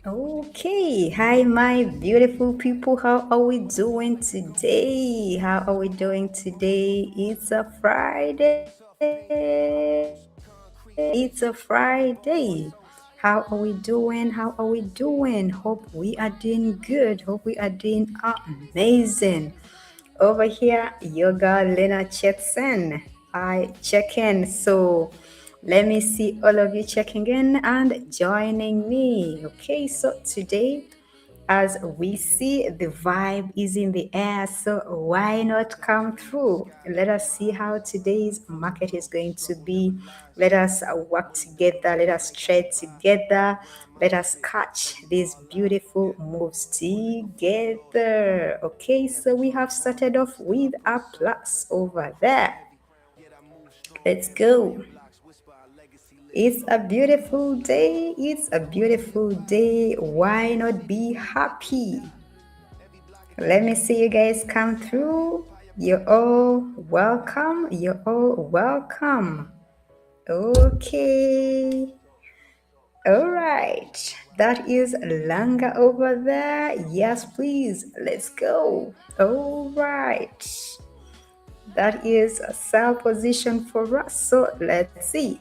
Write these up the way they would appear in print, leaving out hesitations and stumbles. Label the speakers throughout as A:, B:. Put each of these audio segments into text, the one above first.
A: Okay, hi my beautiful people. How are we doing today? How are we doing today? It's a Friday. It's a Friday. How are we doing? How are we doing? Hope we are doing good. Hope we are doing amazing. Over here, yoga Lena Chetson. I check in. So let me see all of you checking in and joining me. Okay, so today, as we see, the vibe is in the air, so why not come through? Let us see how today's market is going to be. Let us work together, let us trade together, let us catch these beautiful moves together. Okay, so we have started off with a plus over there. Let's go. It's a beautiful day. It's a beautiful day. Why not be happy? Let me see you guys come through. You're all welcome. You're all welcome. Okay. All right. That is Langa over there. Yes, please. Let's go. All right. That is a sell position for us. So let's see.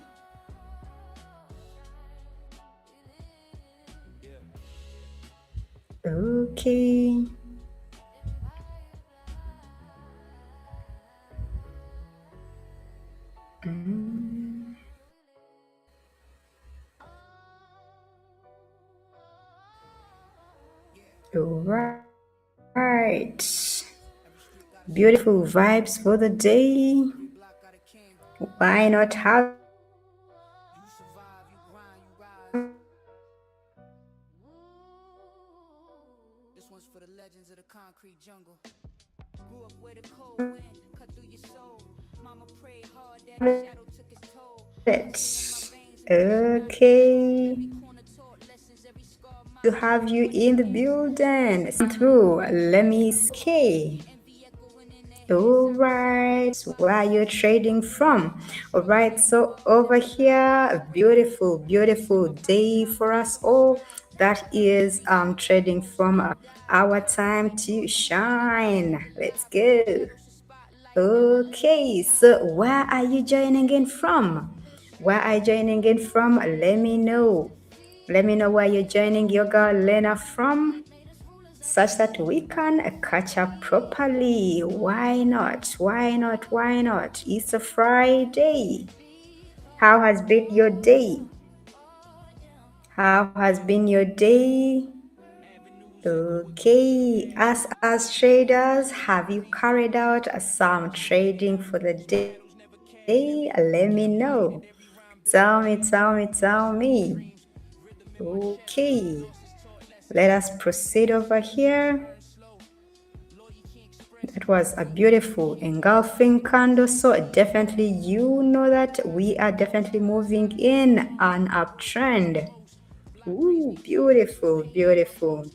A: Okay. All right. Beautiful vibes for the day. Why not have it? Okay. To have you in the building. Through. Let me see. All right, where are you trading from? All right, so over here, a beautiful, beautiful day for us all. That is trading from our time to shine. Let's go. Okay, so where are you joining in from? Where are you joining in from? Let me know. Let me know where you're joining your girl Lena from, such that we can catch up properly. Why not? Why not? Why not? It's a Friday. How has been your day? How has been your day? Okay, as traders, have you carried out some trading for the day? Let me know. Tell me, tell me, tell me. Okay, let us proceed over here. That was a beautiful engulfing candle. So definitely you know that we are definitely moving in an uptrend. Ooh, beautiful, beautiful.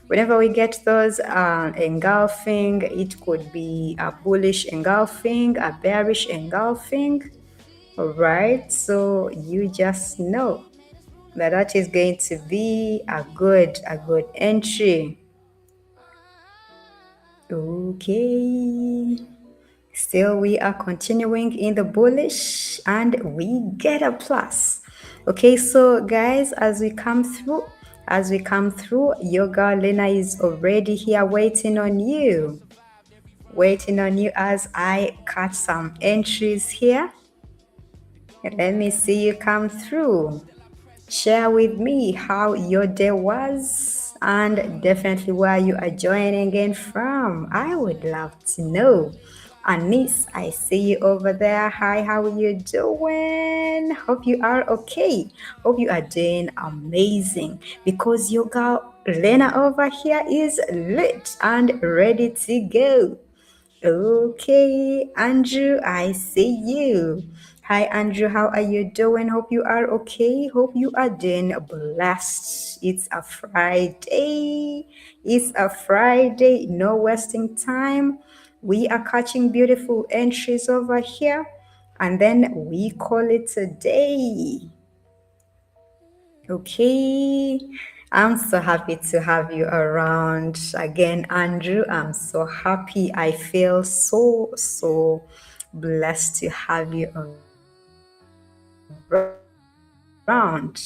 A: Whenever we get those engulfing, it could be a bullish engulfing, a bearish engulfing. All right, so you just know that that is going to be a good entry. Okay. Still, we are continuing in the bullish and we get a plus. Okay, so guys, as we come through, your girl Lena is already here waiting on you. Waiting on you as I cut some entries here. Let me see you come through. Share with me how your day was and definitely where you are joining in from. I would love to know. Anis, I see you over there. Hi, how are you doing? Hope you are okay. Hope you are doing amazing because your girl Lena over here is lit and ready to go. Okay, Andrew, I see you. Hi, Andrew. How are you doing? Hope you are okay. Hope you are doing blessed. It's a Friday. It's a Friday. No wasting time. We are catching beautiful entries over here, and then we call it a day. Okay. I'm so happy to have you around again, Andrew. I'm so happy. I feel so blessed to have you around.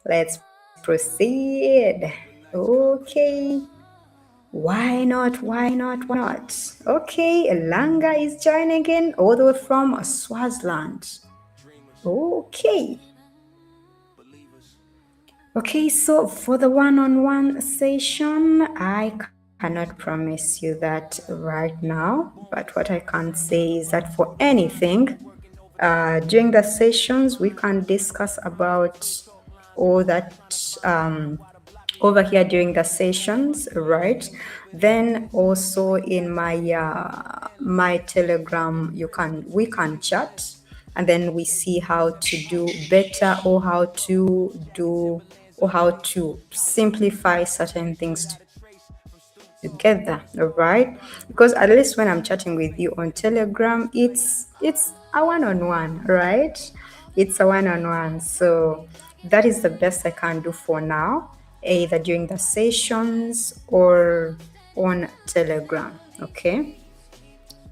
A: Let's proceed. Okay. Why not? Okay, Langa is joining in all the way from Swaziland. Okay. Okay, so for the one-on-one session, I cannot promise you that right now, but what I can say is that for anything, during the sessions, we can discuss about all that over here during the sessions, right? Then also in my Telegram, we can chat, and then we see how to do better, or how to simplify certain things together, all right? Because at least when I'm chatting with you on Telegram, it's a one-on-one, right? It's a one-on-one. So that is the best I can do for now, either during the sessions or on Telegram. Okay.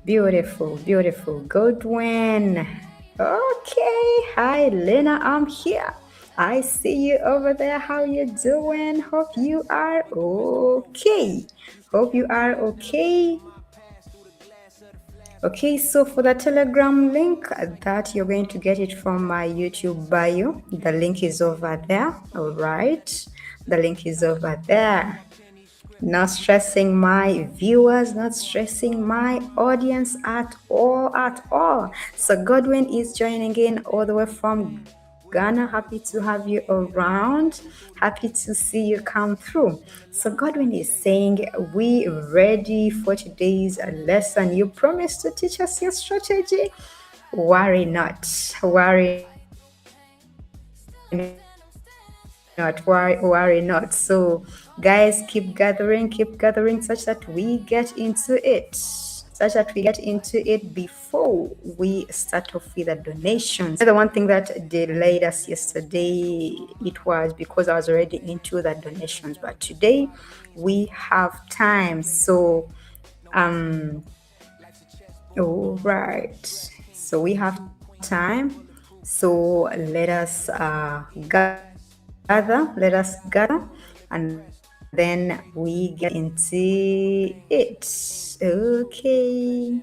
A: Beautiful. Goodwin. Okay. Hi, Lena. I'm here. I see you over there. How you doing? Hope you are okay. Hope you are okay. Okay, so for the Telegram link, that you're going to get it from my YouTube bio. The link is over there. All right. The link is over there. Not stressing my viewers, not stressing my audience at all. So Godwin is joining in all the way from Ghana. Happy to have you around. Happy to see you come through. So Godwin is saying, we ready for today's lesson. You promised to teach us your strategy. Worry not. Worry not. So, guys, keep gathering, such that we get into it. Before we start off with the donations. The one thing that delayed us yesterday, it was because I was already into the donations. But today we have time. So, um, all right. So we have time. So let us gather, and then we get into it. Okay.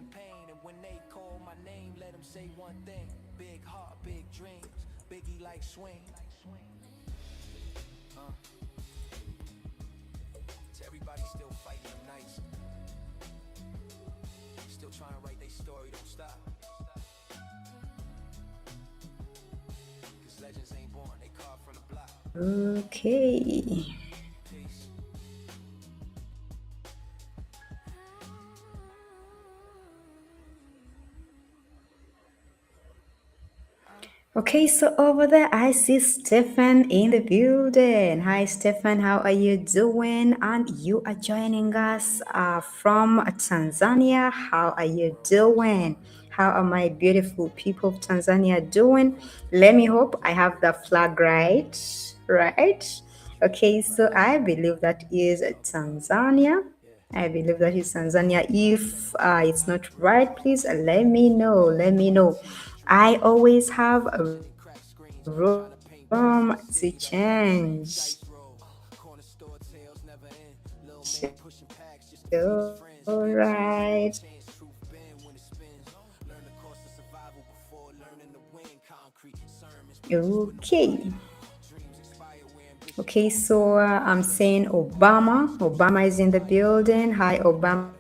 A: Okay. Okay, so over there I see Stefan in the building. Hi, Stefan, how are you doing? And you are joining us from Tanzania. How are you doing? How are my beautiful people of Tanzania doing? Let me hope I have the flag right. Right? Okay, so I believe that is Tanzania. I believe that is Tanzania. If it's not right, please let me know. I always have room to change. Alright. Okay. Okay, so I'm saying Obama. Obama is in the building. Hi, Obama.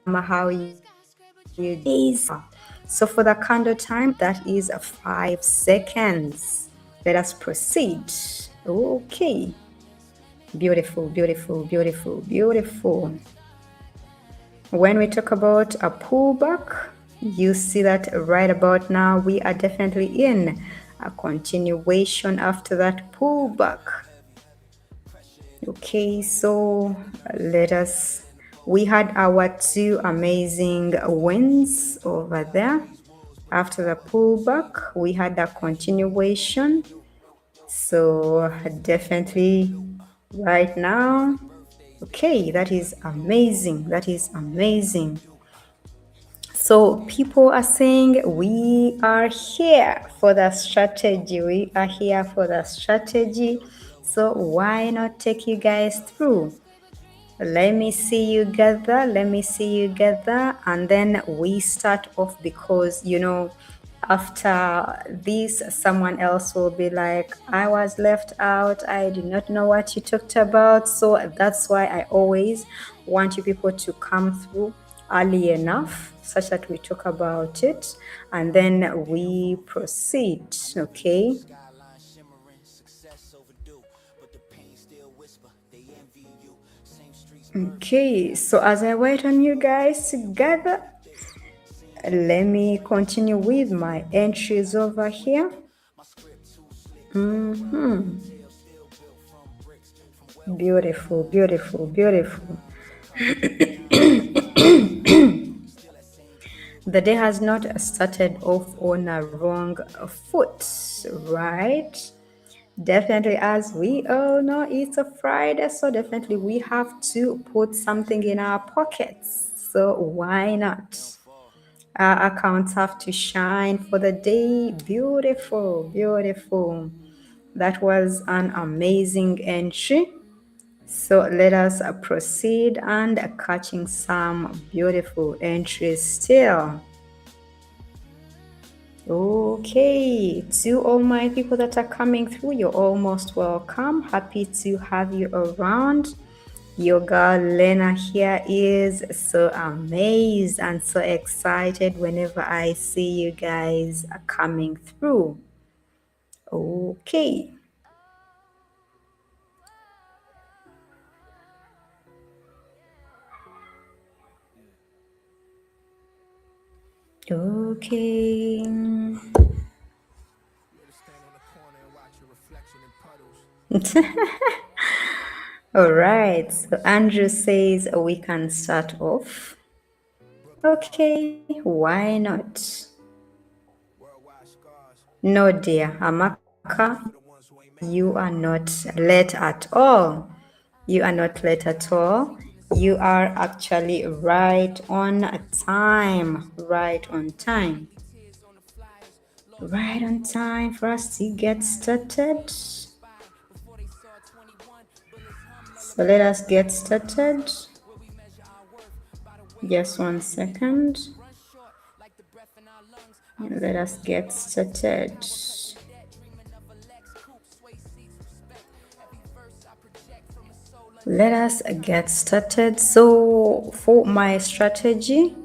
A: How are you doing? So for the candle time, that is 5 seconds. Let us proceed. Okay. Beautiful. When we talk about a pullback, You see that right about now, we are definitely in a continuation after that pullback. Okay, so let us. We had our two amazing wins over there. After the pullback, we had a continuation. So definitely right now, okay, that is amazing. That is amazing. So people are saying we are here for the strategy. We are here for the strategy. So why not take you guys through? Let me see you gather. Let me see you gather. And then we start off because, after this, someone else will be like, I was left out. I did not know what you talked about. So that's why I always want you people to come through early enough such that we talk about it and then we proceed. Okay. Okay, so as I wait on you guys together, let me continue with my entries over here. Beautiful, beautiful, beautiful. The day has not started off on a wrong foot, right? Definitely, as we all know, it's a Friday, so definitely we have to put something in our pockets. So why not? Our accounts have to shine for the day. Beautiful, beautiful. That was an amazing entry. So let us proceed and catching some beautiful entries still. Okay, to all my people that are coming through, you're almost welcome. Happy to have you around. Your girl Lena here is so amazed and so excited whenever I see you guys coming through. Okay. Okay. All right. So Andrew says we can start off. Okay, why not? No, dear Amaka, you are not late at all. You are not late at all. You are actually right on time. Right on time. Right on time for us to get started. So let us get started. Just 1 second. Let us get started. Let us get started. So for my strategy,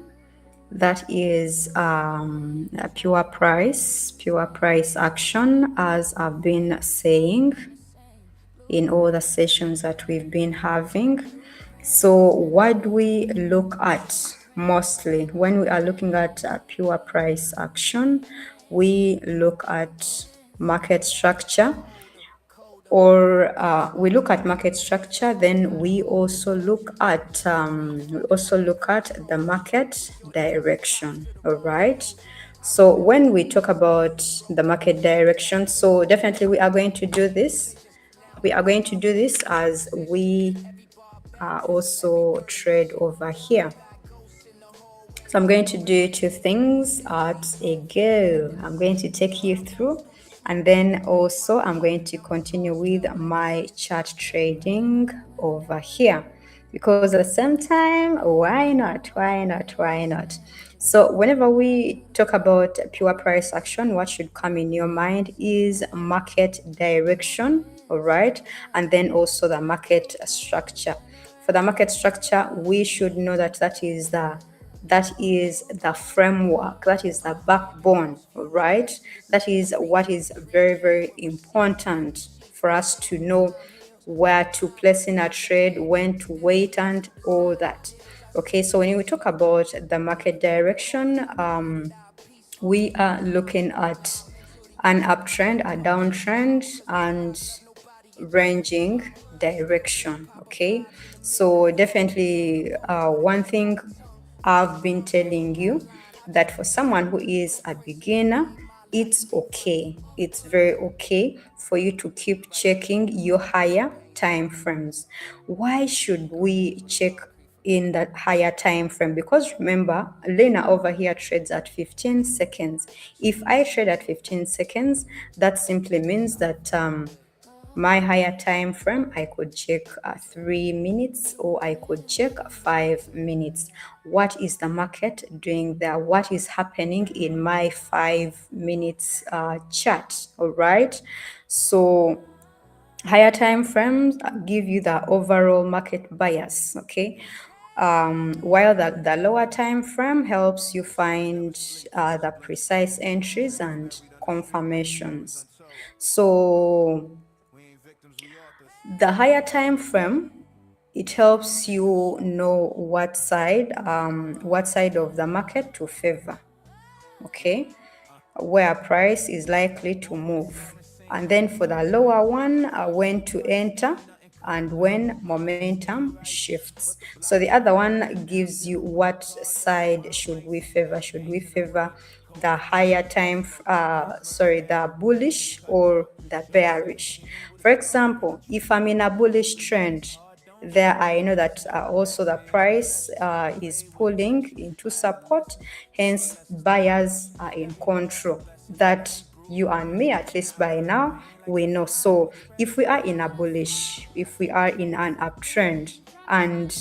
A: that is a pure price action, as I've been saying in all the sessions that we've been having. So what do we look at mostly when we are looking at a pure price action? We look at market structure, or we look at market structure. Then we also look at the market direction. All right. So when we talk about the market direction, so definitely we are going to do this. We are going to do this as we also trade over here. So I'm going to do two things at a go. I'm going to take you through, and then also I'm going to continue with my chart trading over here, because at the same time, why not? Why not? Why not? So whenever we talk about pure price action, what should come in your mind is market direction, all right, and then also the market structure. For the market structure, we should know that that is the framework, that is the backbone, right? That is what is very, very important for us to know where to place in a trade, when to wait, and all that. Okay, so when we talk about the market direction, we are looking at an uptrend, a downtrend, and ranging direction. Okay, so definitely one thing I've been telling you, that for someone who is a beginner, it's okay, it's very okay for you to keep checking your higher time frames. Why should we check in that higher time frame? Because remember, Lena over here trades at 15 seconds. If I trade at 15 seconds, that simply means that my higher time frame, I could check 3 minutes, or I could check 5 minutes. What is the market doing there? What is happening in my 5 minutes chart? All right, so higher time frames give you the overall market bias. Okay, while the lower time frame helps you find the precise entries and confirmations. So the higher time frame, it helps you know what side of the market to favor. Okay, where price is likely to move. And then for the lower one, when to enter and when momentum shifts. So the other one gives you what side should we favor. Should we favor the higher time, the bullish or the bearish? For example, if I'm in a bullish trend, there I know that also the price is pulling into support, hence buyers are in control. That you and me, at least by now, we know. So if we are in a bullish, if we are in an uptrend, and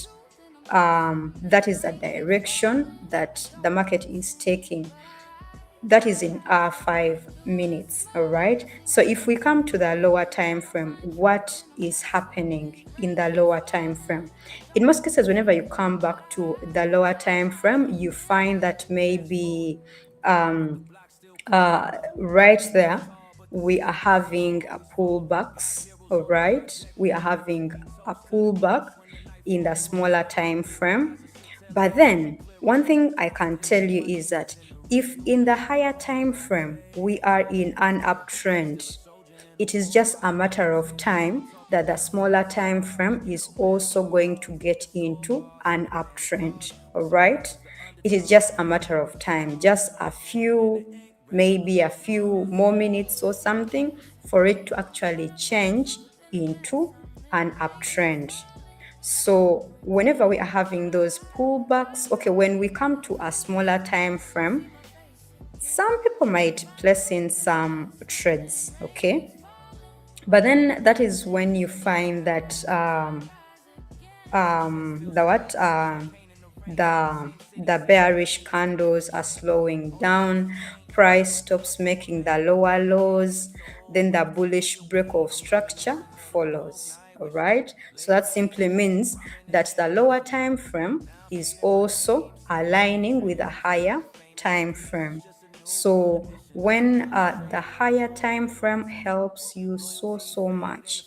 A: that is the direction that the market is taking, that is in our 5 minutes. All right, so if we come to the lower time frame, what is happening in the lower time frame? In most cases, whenever you come back to the lower time frame, you find that maybe right there we are having a pullbacks. All right, we are having a pullback in the smaller time frame. But then one thing I can tell you is that if in the higher time frame we are in an uptrend, it is just a matter of time that the smaller time frame is also going to get into an uptrend. All right, it is just a matter of time, just a few, maybe a few more minutes or something, for it to actually change into an uptrend. So whenever we are having those pullbacks, okay, when we come to a smaller time frame, some people might place in some trades. Okay, but then that is when you find that the what the bearish candles are slowing down, price stops making the lower lows, then the bullish break of structure follows. All right, so that simply means that the lower time frame is also aligning with a higher time frame. So when the higher time frame helps you so much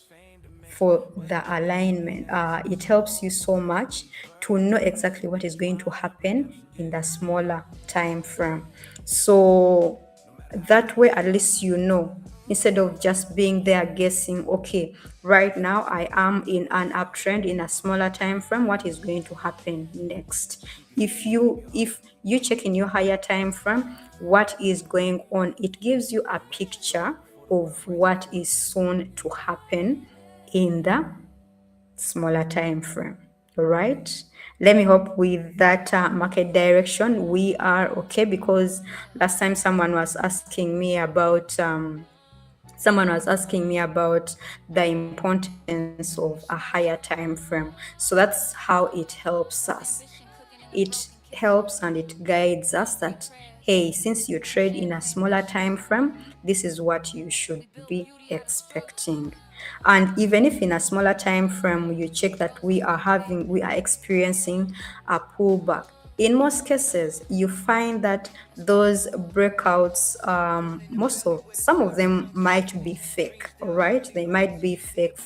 A: for the alignment. It helps you so much to know exactly what is going to happen in the smaller time frame. So that way, at least you know, instead of just being there guessing, okay, right now I am in an uptrend in a smaller time frame, what is going to happen next? If you check in your higher time frame what is going on, it gives you a picture of what is soon to happen in the smaller time frame. All right, let me hope with that market direction we are okay, because last time someone was asking me about the importance of a higher time frame. So that's how it helps us. It helps and it guides us that, hey, since you trade in a smaller time frame, this is what you should be expecting. And even if in a smaller time frame you check that we are experiencing a pullback, in most cases you find that those breakouts, most of some of them might be fake. All right, they might be fake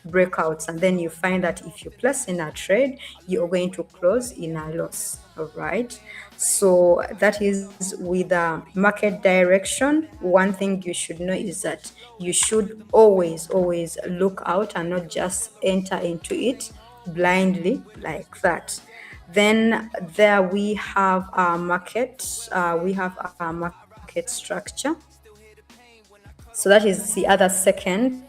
A: breakouts, and then you find that if you place in a trade, you're going to close in a loss. All right, so that is with the market direction. One thing you should know is that you should always look out and not just enter into it blindly like that. Then there we have our market. We have our market structure. So that is the other second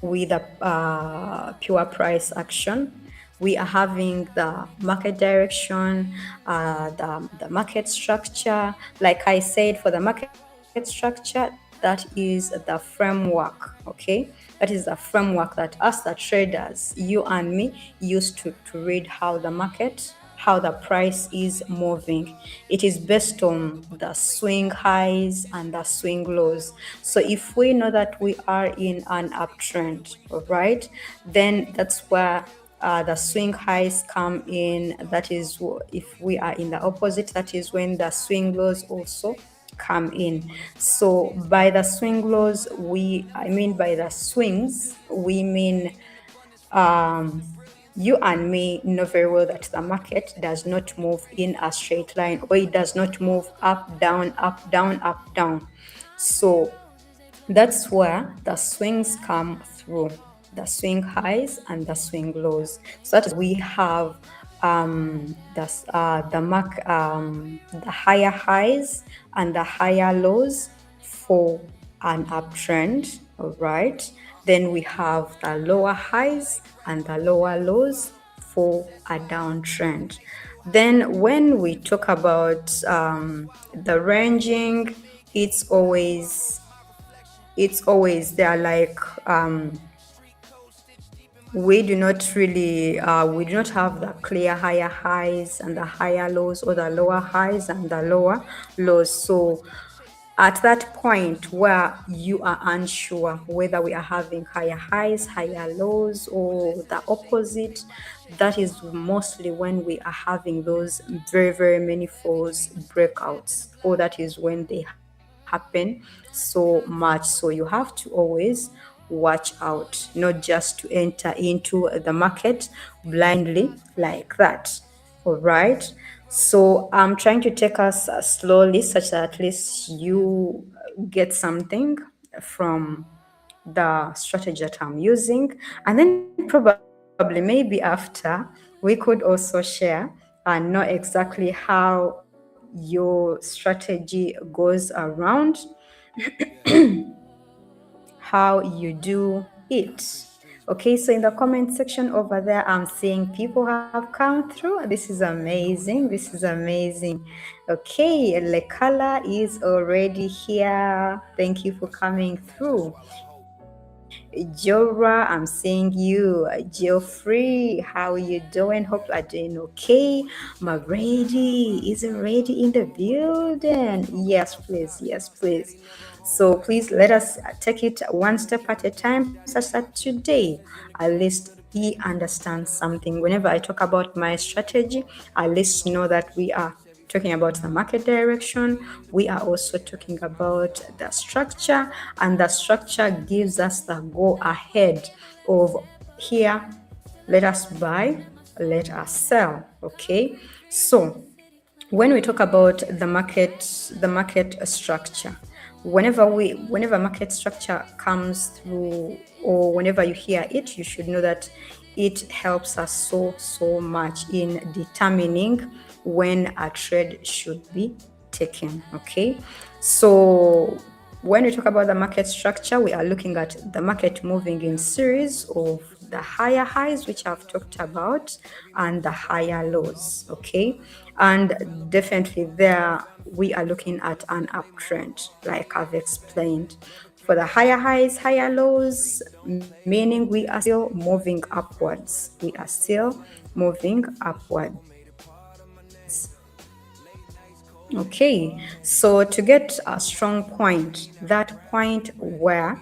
A: with a pure price action. We are having the market direction, the market structure. Like I said, for the market structure, that is the framework. Okay, that is the framework that us, the traders, you and me, used to read how the market, how the price is moving. It is based on the swing highs and the swing lows. So if we know that we are in an uptrend, right, then that's where the swing highs come in. That is, if we are in the opposite, that is when the swing lows also come in. So by the swing lows, I mean by the swings, we mean um, you and me know very well that the market does not move in a straight line, or it does not move up, down, up, down, up, down. So that's where the swings come through, the swing highs and the swing lows. So that is we have the higher highs and the higher lows for an uptrend. All right. Then we have the lower highs and the lower lows for a downtrend. Then when we talk about the ranging, it's always there. Like we do not have the clear higher highs and the higher lows, or the lower highs and the lower lows. So at that point where you are unsure whether we are having higher highs, higher lows, or the opposite, that is mostly when we are having those very many false breakouts, or that is when they happen so much. So you have to always watch out, not just to enter into the market blindly like that. All right. So I'm trying to take us slowly, such that at least you get something from the strategy that I'm using. And then probably maybe after, we could also share and know exactly how your strategy goes around, how you do it. Okay, so in the comment section over there, I'm seeing people have come through. This is amazing. This is amazing. Okay, Lekala is already here. Thank you for coming through. Jora, I'm seeing you. Geoffrey, how are you doing? Hope you're doing okay. Magrady is already in the building. Yes, please. Yes, please. So please let us take it one step at a time, such that today at least he understands something. Whenever I talk about my strategy, at least know that we are talking about the market direction. We are also talking about the structure, and the structure gives us the go ahead of here, let us buy, let us sell. Okay, so when we talk about the market structure, whenever market structure comes through, or whenever you hear it, you should know that it helps us so much in determining when a trade should be taken. Okay, so when we talk about the market structure, we are looking at the market moving in series of the higher highs, which I've talked about, and the higher lows. Okay, and definitely there we are looking at an uptrend, like I've explained. For the higher highs, higher lows, meaning we are still moving upwards. We are still moving upwards. Okay, so to get a strong point, that point where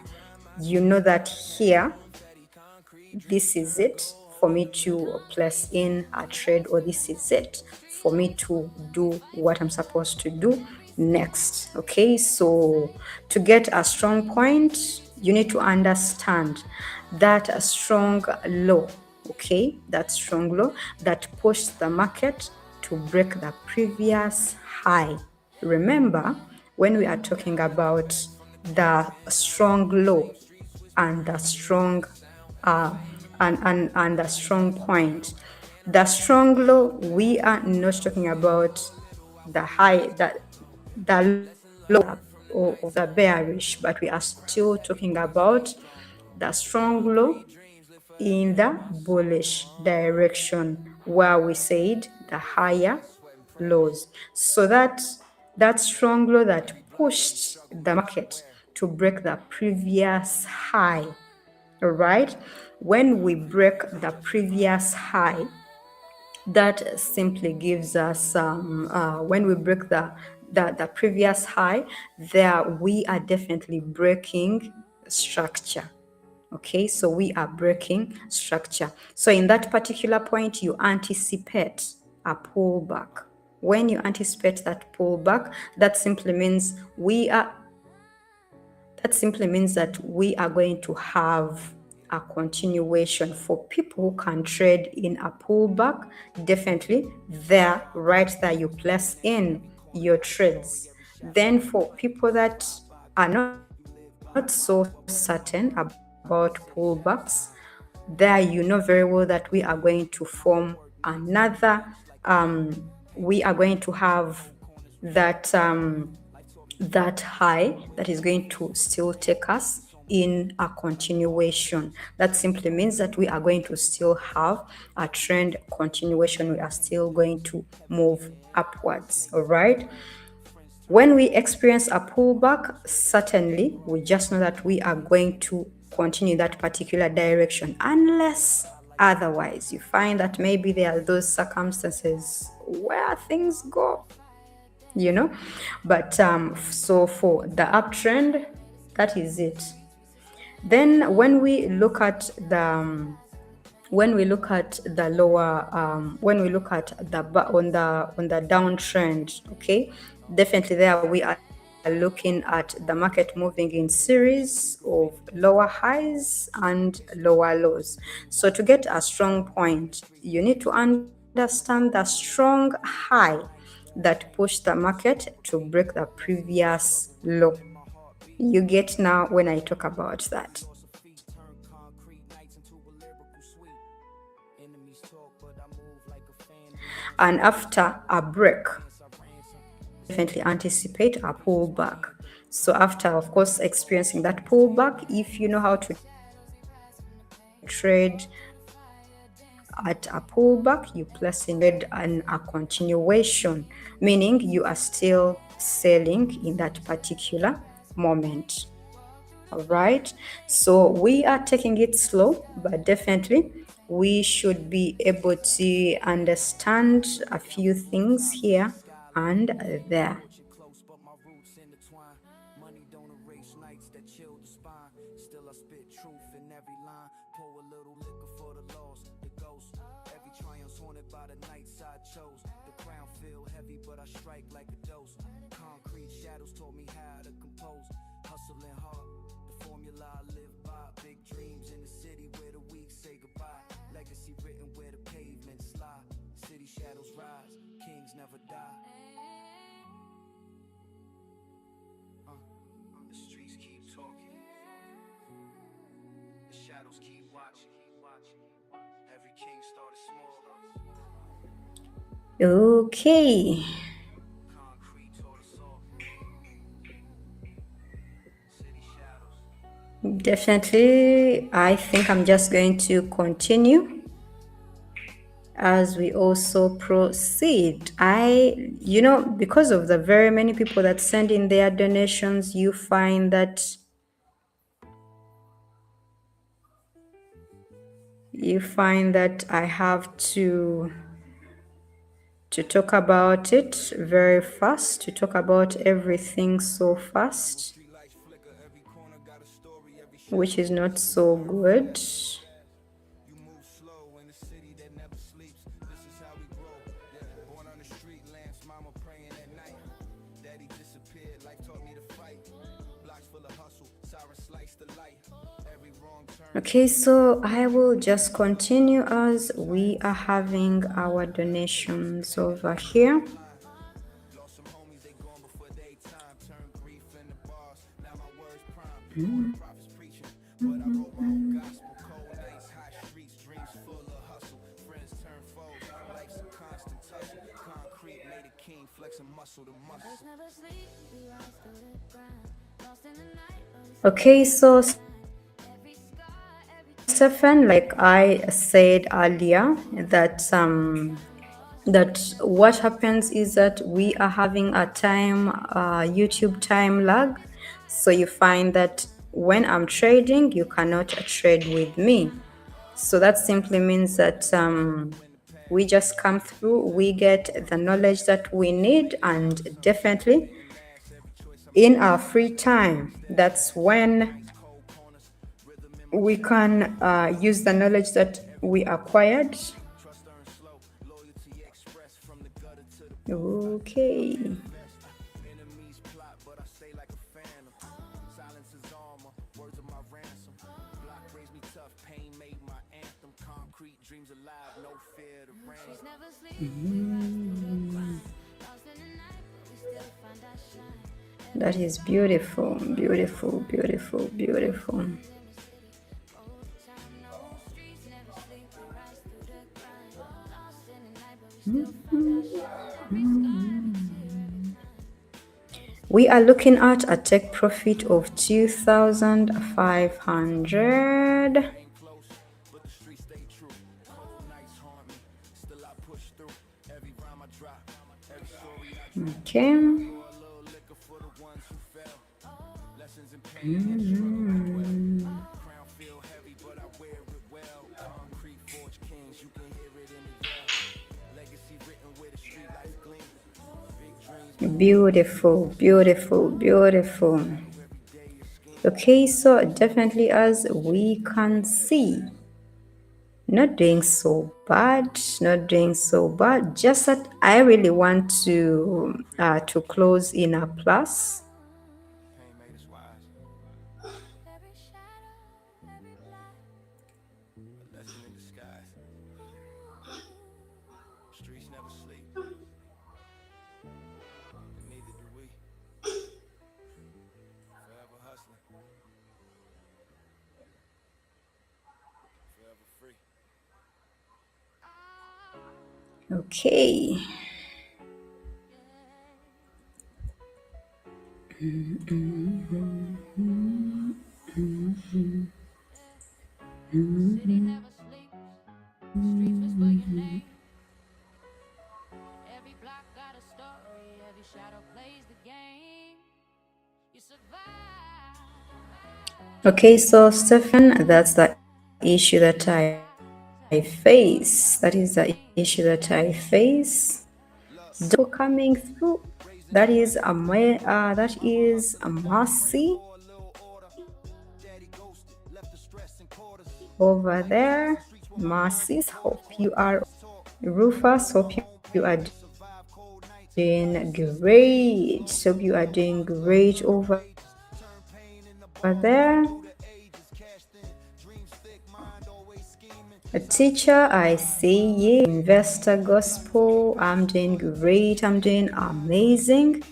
A: you know that here, this is it for me to place in a trade, or this is it for me to do what I'm supposed to do next. Okay, so to get a strong point, you need to understand that a strong low, okay, that strong low that pushed the market to break the previous high. Remember, when we are talking about the strong low and the strong uh, and the strong point. The strong low, we are not talking about the high, the low of the bearish, but we are still talking about the strong low in the bullish direction where we said the higher lows. So that strong low that pushed the market to break the previous high. All right. When we break the previous high, that simply gives us when we break the previous high, there we are definitely breaking structure. Okay, so we are breaking structure. So in that particular point, you anticipate a pullback. When you anticipate that pullback, that simply means that we are going to have a continuation. For people who can trade in a pullback, definitely there, right there, you place in your trades. Then for people that are not so certain about pullbacks, there you know very well that we are going to form another, we are going to have that that high that is going to still take us in a continuation. That simply means that we are going to still have a trend continuation. We are still going to move upwards. All right. When we experience a pullback, certainly we just know that we are going to continue that particular direction, unless otherwise you find that maybe there are those circumstances where things go, you know. But so for the uptrend, that is it. Then when we look at the lower when we look at on the downtrend, okay, definitely there we are looking at the market moving in series of lower highs and lower lows. So to get a strong point, you need to understand the strong high that pushed the market to break the previous low. You get now when I talk about that. And after a break, definitely anticipate a pullback. So after, of course, experiencing that pullback, if you know how to trade at a pullback, you place in your trade and a continuation, meaning you are still selling in that particular moment. All right. So we are taking it slow, but definitely we should be able to understand a few things here and there. Okay. Definitely, I think I'm just going to continue as we also proceed. Because of the very many people that send in their donations, you find that I have to talk about it very fast, to talk about everything so fast, which is not so good. Okay, so I will just continue as we are having our donations over here. Okay, so Stefan, like I said earlier, that what happens is that we are having a YouTube time lag. So you find that when I'm trading, you cannot trade with me. So that simply means that we just come through, we get the knowledge that we need, and definitely in our free time, that's when we can use the knowledge that we acquired. Okay. That is beautiful, beautiful, beautiful, beautiful. We are looking at a take profit of 2,500. Okay. Beautiful, beautiful, beautiful. Okay, so definitely as we can see, not doing so bad, not doing so bad. Just that I really want to close in a plus. Okay. Okay, so Stefan, that's the issue that I face. That is the issue that I face. Don't people coming through. That is a Mercy over there. Mercies, hope you are. Rufus, hope you are doing great. Hope you are doing great over there. A teacher, I see you. Investor Gospel, I'm doing great. I'm doing amazing.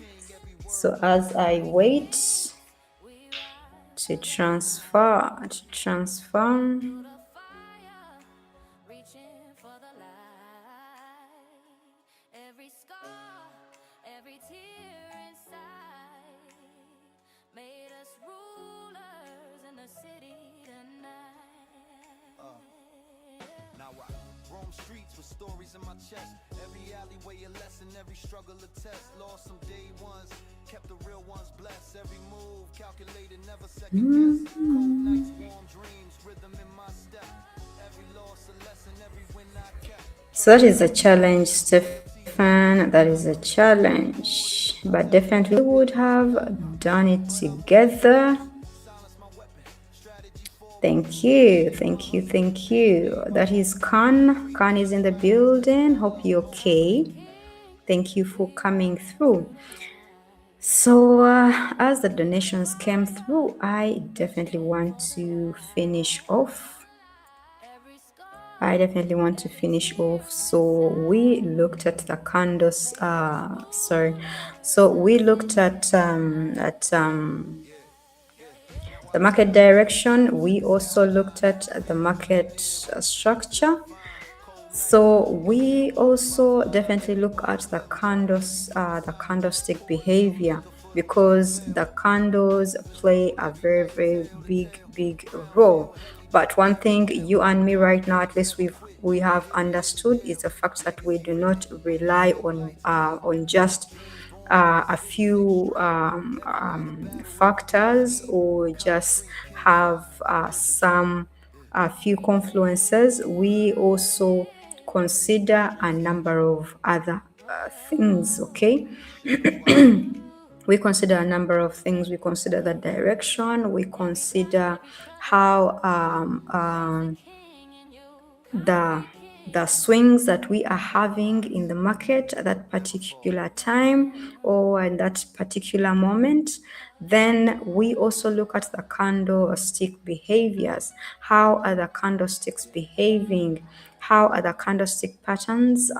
A: So as I wait to transfer. So that is a challenge, Stefan. That is a challenge. But definitely we would have done it together. Thank you, thank you, thank you. That is Khan. Khan is in the building. Hope you're okay. Thank you for coming through. As the donations came through, I definitely want to finish off. So we looked at the candles. So we looked at the market direction. We also looked at the market structure. So we also definitely look at the candlestick behavior, because the candles play a very, very big role. But one thing you and me right now, at least we have understood, is the fact that we do not rely on just a few factors, or just have some a few confluences. We also consider a number of other things, okay? We consider a number of things. We consider the direction, we consider how the the swings that we are having in the market at that particular time or in that particular moment. Then we also look at the candlestick behaviors. How are the candlesticks behaving? How are the candlestick patterns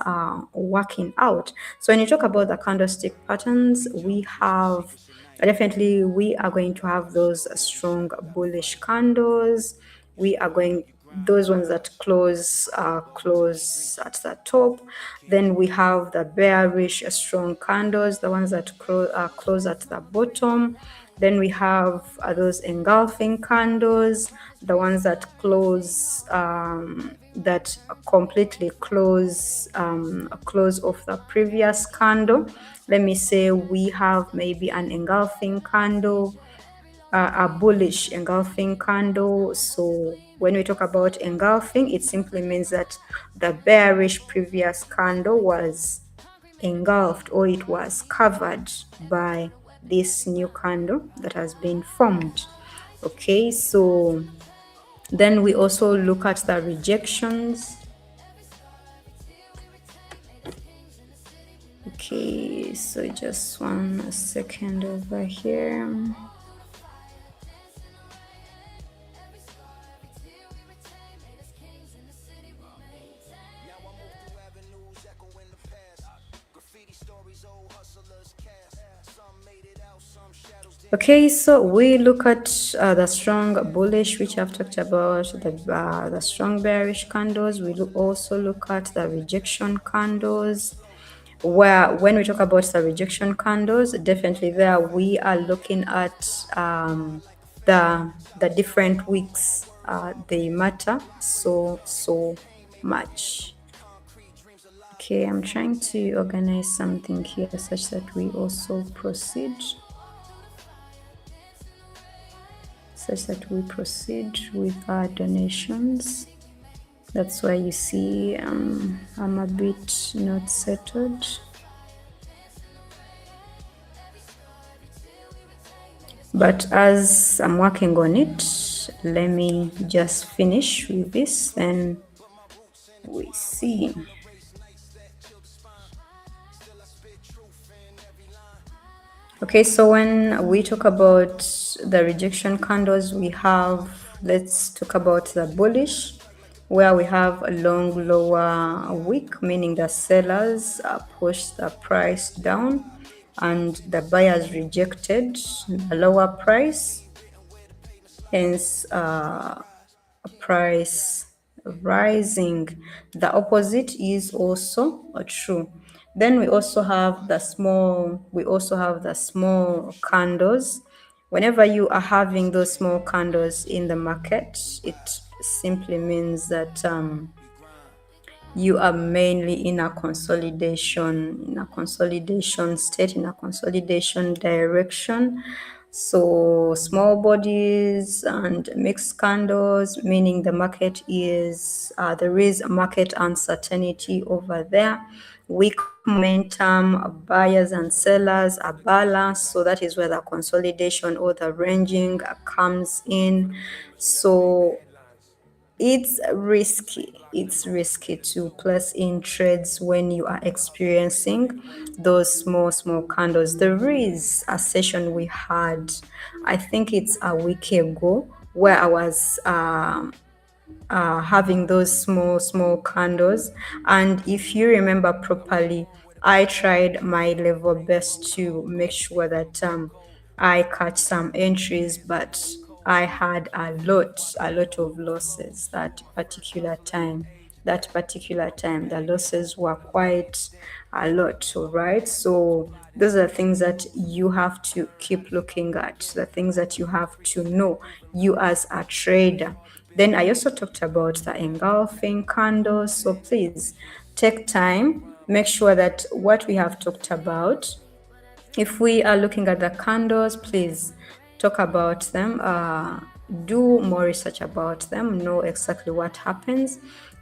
A: working out? So when you talk about the candlestick patterns, we are going to have those strong bullish candles. We are going those ones that close at the top. Then we have the bearish strong candles, the ones that close at the bottom. Then we have those engulfing candles, the ones that that completely close off the previous candle. Let me say we have maybe an engulfing candle, a bullish engulfing candle. So when we talk about engulfing, it simply means that the bearish previous candle was engulfed, or it was covered by this new candle that has been formed. Okay, so then we also look at the rejections. Okay, so just 1 second over here. Okay, so we look at the strong bullish, which I've talked about, the strong bearish candles. We also look at the rejection candles, where when we talk about the rejection candles, definitely there we are looking at the different weeks. They matter so much. Okay, I'm trying to organize something here such that we also proceed. With our donations. That's why you see I'm a bit not settled. But as I'm working on it, let me just finish with this, then we see. Okay, so when we talk about the rejection candles, let's talk about the bullish, where we have a long lower wick, meaning the sellers push the price down and the buyers rejected the lower price, hence price rising. The opposite is also true. Then we also have the small candles. Whenever you are having those small candles in the market, it simply means that you are mainly in a consolidation state, in a consolidation direction. So small bodies and mixed candles, meaning the market is there is market uncertainty over there. Weak momentum, buyers and sellers are balanced, so that is where the consolidation or the ranging comes in. So it's risky. It's risky to place in trades when you are experiencing those small candles. There is a session we had, I think it's a week ago, where I was having those small candles, and if you remember properly, I tried my level best to make sure that I catch some entries, but I had a lot of losses that particular time. The losses were quite a lot, all right? So those are things that you have to keep looking at, the things that you have to know, you as a trader. Then I also talked about the engulfing candles. So please take time, make sure that what we have talked about, if we are looking at the candles, please talk about them, do more research about them, know exactly what happens.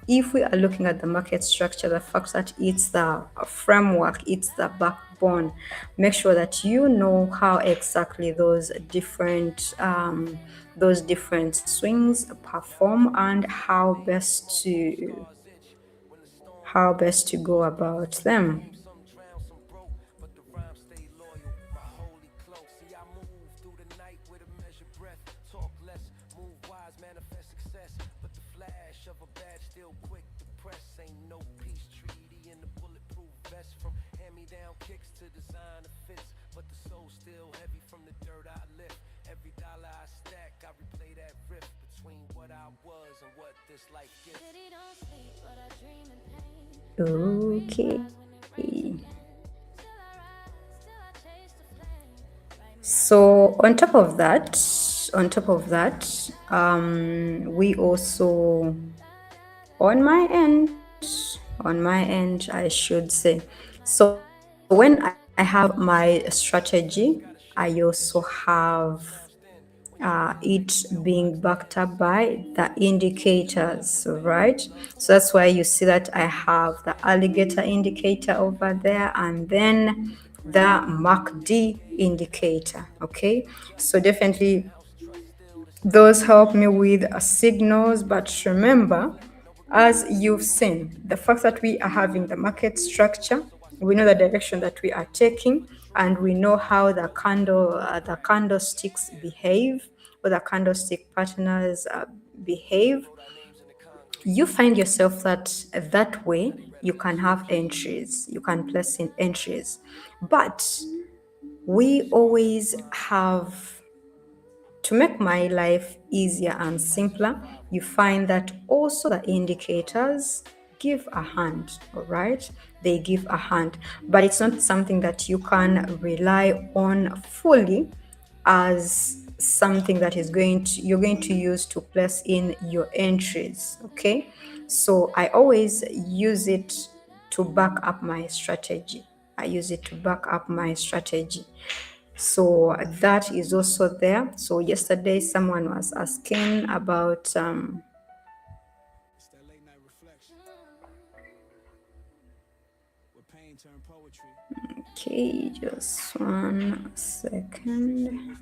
A: If we are looking at the market structure, the fact that it's the framework, it's the backbone, make sure that you know how exactly those different swings perform, and how best to go about them. Okay. So we also, on my end, I should say. So when I have my strategy, I also have it being backed up by the indicators, right? So that's why you see that I have the alligator indicator over there, and then the MACD indicator. Okay, so definitely those help me with signals. But remember, as you've seen, the fact that we are having the market structure, we know the direction that we are taking, and we know how the candlesticks behave, or the candlestick partners behave. You find yourself that way you can have entries, you can place in entries, but we always have, to make my life easier and simpler, you find that also the indicators give a hand, all right? They give a hand, but it's not something that you can rely on fully as something that you're going to use to place in your entries, okay? So I always use it to back up my strategy. I use it to back up my strategy. So that is also there. So yesterday someone was asking about okay, just 1 second.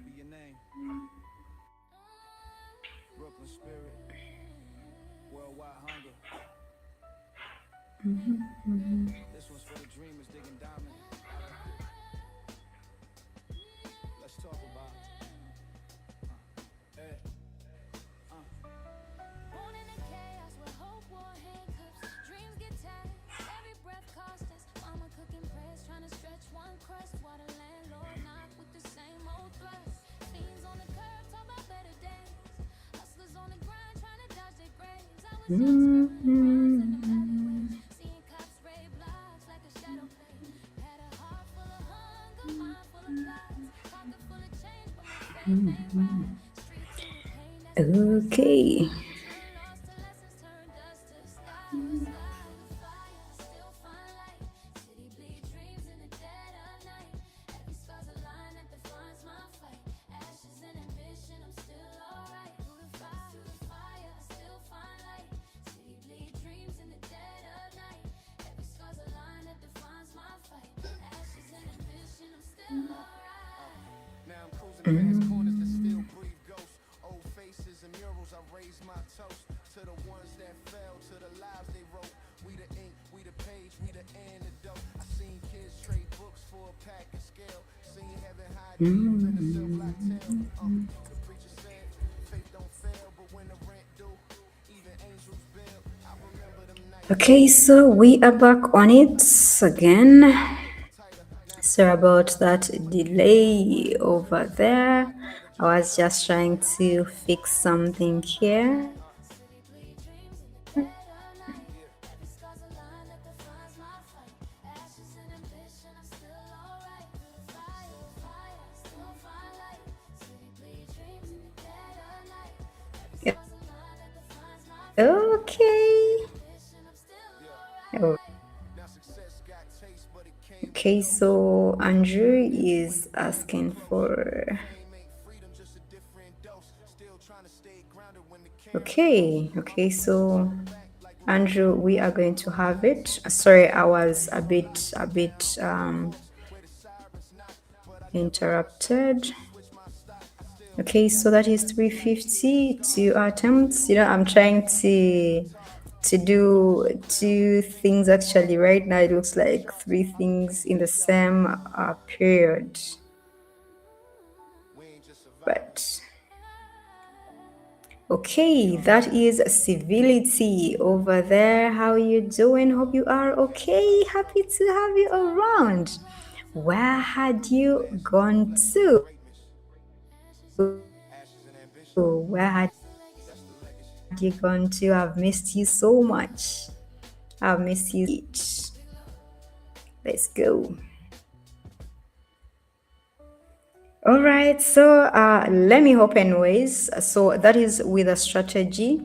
A: Okay. Okay, so we are back on it again. Sorry about that delay over there. I was just trying to fix something here. Okay. Okay, so Andrew is asking for. Okay, so Andrew, we are going to have it. Sorry, I was a bit interrupted. Okay, so that is 350 two attempts. I'm trying to do two things actually. Right now, it looks like three things in the same period. But okay, that is civility over there. How you doing? Hope you are okay. Happy to have you around. Where had you gone to? Where had you gone to? I've missed you so much. I've missed you so much. Let's go. All right, so let me hope anyways. So that is with a strategy,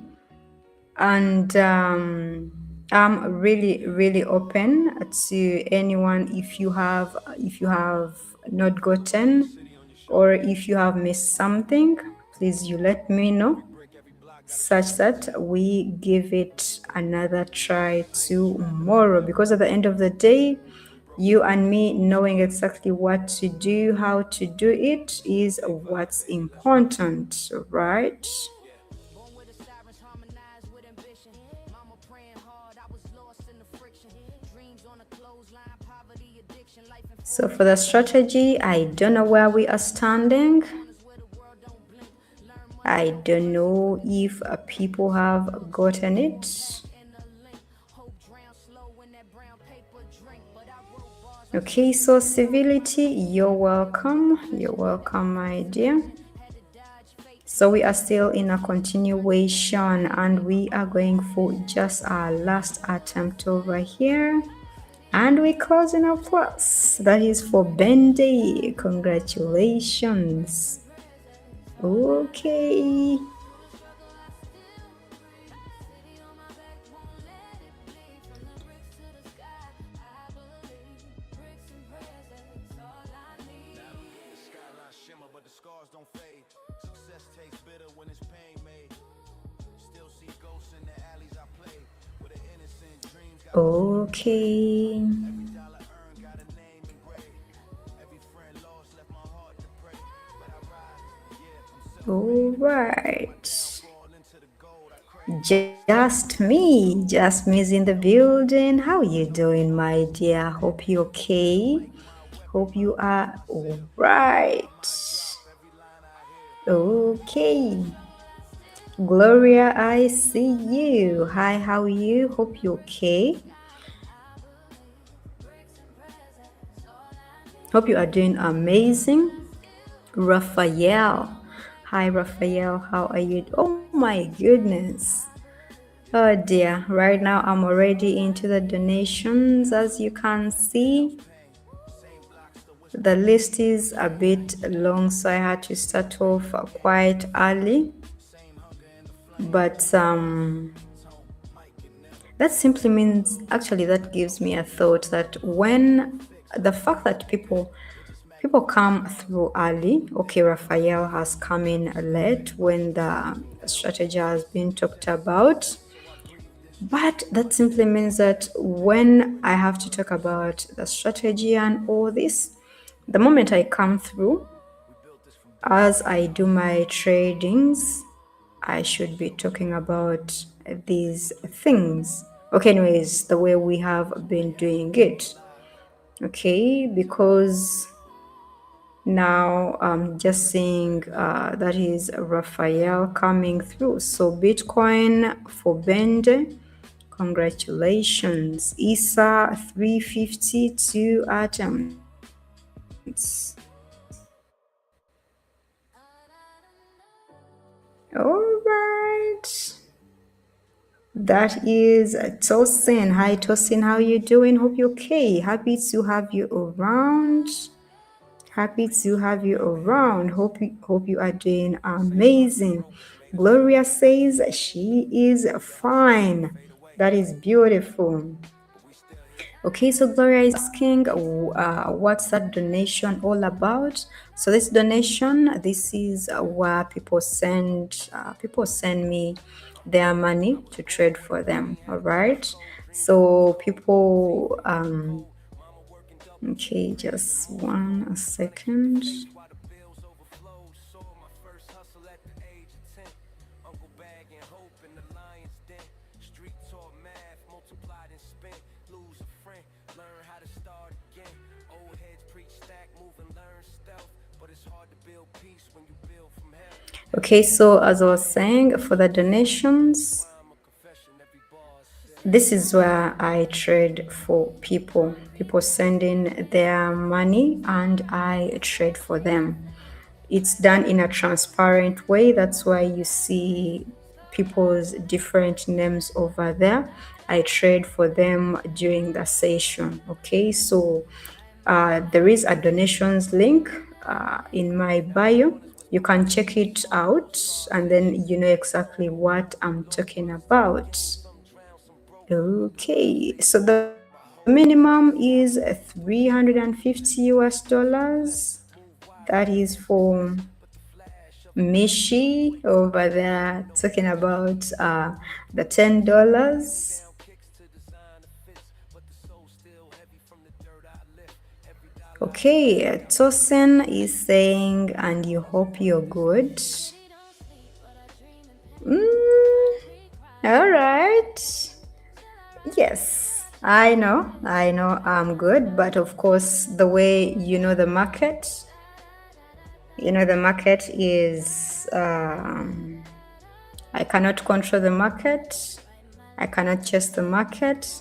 A: and I'm really open to anyone. If you have not gotten, or if you have missed something, please you let me know, such that we give it another try tomorrow. Because at the end of the day, you and me knowing exactly what to do, how to do it, is what's important, right? So for the strategy, I don't know where we are standing. I don't know if people have gotten it. Okay, so civility, you're welcome. You're welcome, my dear. So we are still in a continuation, and we are going for just our last attempt over here. And we're closing our plus. That is for Bendy. Congratulations. Okay. Okay. All right. Just me is in the building. How you doing, my dear? Hope you okay. Hope you are all right. Okay. Gloria, I see you. Hi, how are you? Hope you okay. Hope you are doing amazing. Raphael. Hi, Raphael. How are you? Oh my goodness. Oh dear. Right now, I'm already into the donations. As you can see, the list is a bit long, so I had to start off quite early. But that simply means, actually, that gives me a thought that when the fact that people come through early. Okay, Raphael has come in late when the strategy has been talked about. But that simply means that when I have to talk about the strategy and all this, the moment I come through, as I do my tradings, I should be talking about these things. Okay, anyways, the way we have been doing it. Okay, because now I'm just seeing that is Raphael coming through. So Bitcoin for Bende, congratulations. ISA 352 atoms. All right. That is Tosin. Hi Tosin, how you doing? Hope you're okay. Happy to have you around. Happy to have you around. Hope you are doing amazing. Gloria says she is fine. That is beautiful. Okay, so Gloria is asking, what's that donation all about? So this donation, this is where people send me their money to trade for them. All right. So people, okay, just one second. Okay, so as I was saying, for the donations, this is where I trade for people. People sending their money and I trade for them. It's done in a transparent way. That's why you see people's different names over there. I trade for them during the session. Okay, so there is a donations link in my bio. You can check it out and then you know exactly what I'm talking about. Okay, so the minimum is 350 US dollars. That is for Mishi over there talking about the $10. Okay, Tosin is saying, and you hope you're good. All right. Yes, I know I'm good, but of course, the way the market is, I cannot control the market, I cannot chase the market.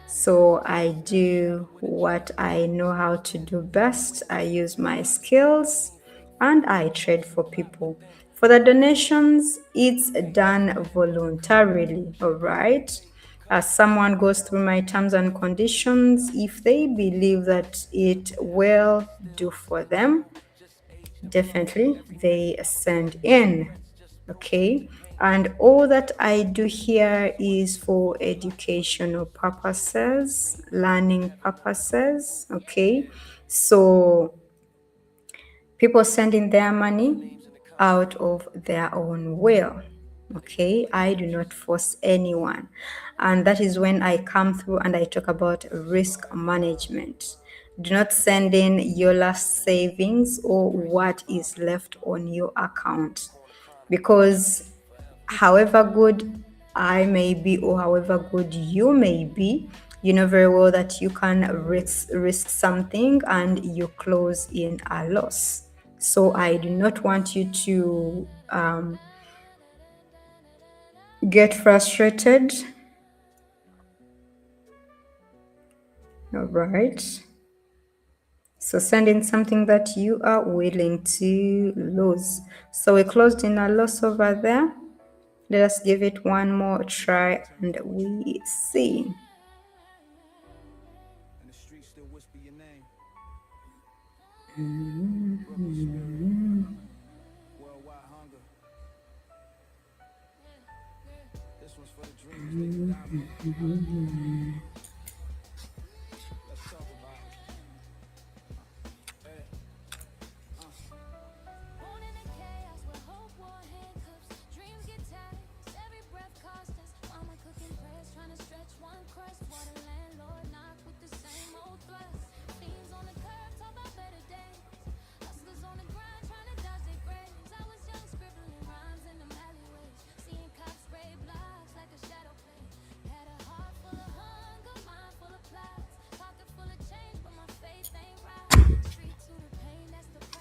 A: So I do what I know how to do best. I use my skills and I trade for people. For the donations, it's done voluntarily, all right? As someone goes through my terms and conditions, if they believe that it will do for them, definitely they send in. Okay, and all that I do here is for educational purposes, learning purposes. Okay, so people sending their money out of their own will. Okay, I do not force anyone, and that is when I come through and I talk about risk management. Do not send in your last savings or what is left on your account, because however good I may be or however good you may be, you know very well that you can risk something and you close in a loss. So I do not want you to get frustrated. All right. So send in something that you are willing to lose. So we closed in a loss over there. Let us give it one more try and we see.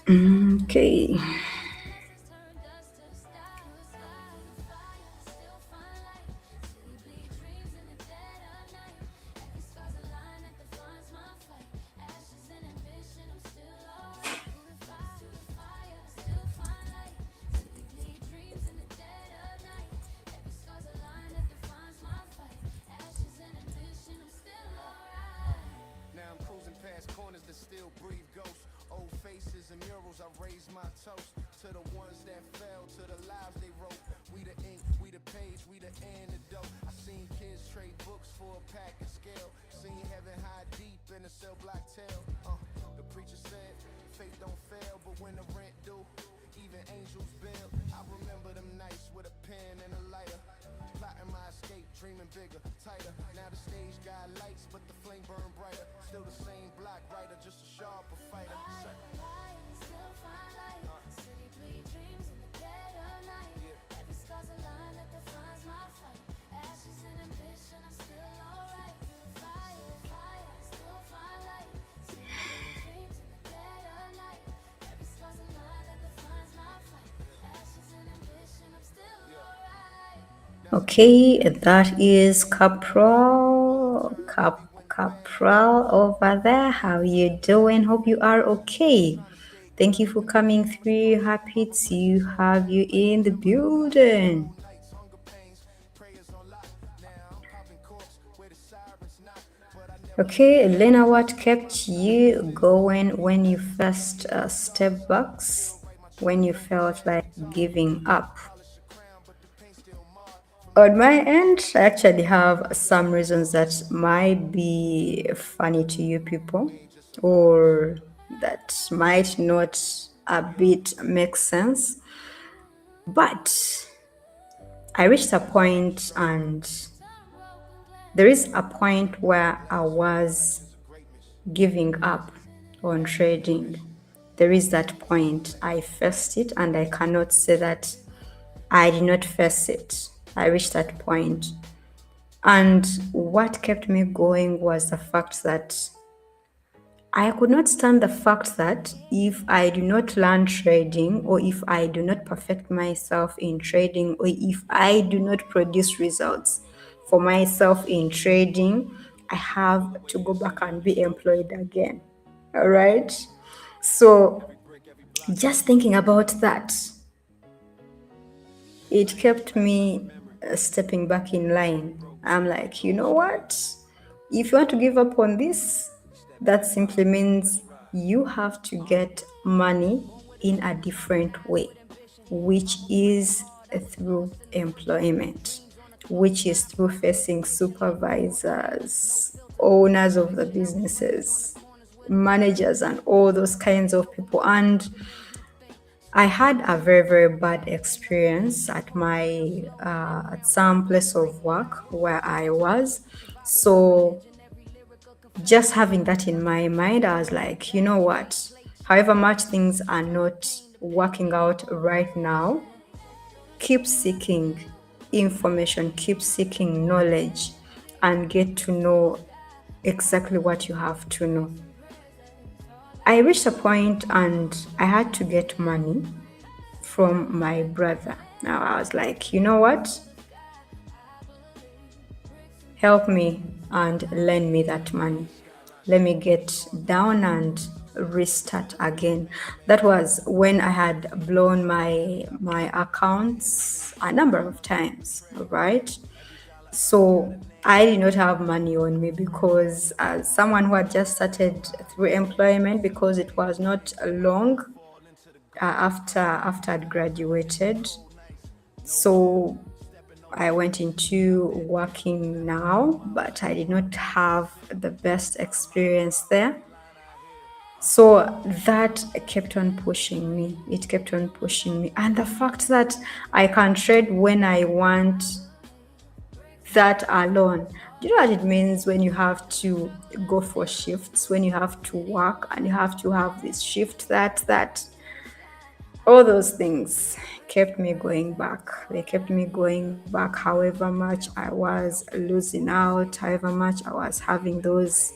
A: Okay.
B: Now I'm cruising past corners that still breathe ghosts. Old faces and murals, I raise my toast to the ones that fell, to the lives they wrote. We the ink, we the page, we the antidote. I seen kids trade books for a pack and scale. Seen heaven high deep in a cell block tale. The preacher said, faith don't fail, but when the rent due, even angels bail. I remember them nights with a pen and a lighter. Plotting my escape, dreaming bigger, tighter. Now the stage got lights, but the flame burn brighter. Still the same block writer, just a sharper fighter.
A: Okay, that is Capral over there. How you doing? Hope you are okay. Thank you for coming through. Happy to have you in the building.
B: Nights, hunger pains, prayers on lock. Now I'm popping corks where the sirens knock. But I never
A: Okay, Elena, what kept you going when you first stepped back, when you felt like giving up?
B: polish a crown, but the paint still marred.
A: On my end, I actually have some reasons that might be funny to you people, or that might not a bit make sense. But I reached a point, and there is a point where I was giving up on trading. There is that point. I faced it, and I cannot say that I did not face it. I reached that point. And what kept me going was the fact that I could not stand the fact that if I do not learn trading, or if I do not perfect myself in trading, or if I do not produce results for myself in trading, I have to go back and be employed again. All right. So just thinking about that, it kept me stepping back in line. I'm like, you know what? If you want to give up on this, that simply means you have to get money in a different way, which is through employment, which is through facing supervisors, owners of the businesses, managers, and all those kinds of people. And I had a very, very bad experience at my at some place of work where I was. So just having that in my mind, I was like, you know what? However much things are not working out right now, keep seeking information, keep seeking knowledge, and get to know exactly what you have to know. I reached a point and I had to get money from my brother. Now I was like, you know what? Help me and lend me that money. Let me get down and restart again. That was when I had blown my accounts a number of times, right? So I did not have money on me because as someone who had just started through employment, because it was not long after I'd graduated. So I went into working now, but I did not have the best experience there. So that kept on pushing me. It kept on pushing me. And the fact that I can trade when I want, that alone. Do you know what it means when you have to go for shifts, when you have to work and you have to have this shift, that all those things kept me going back. They kept me going back however much I was losing out, however much I was having those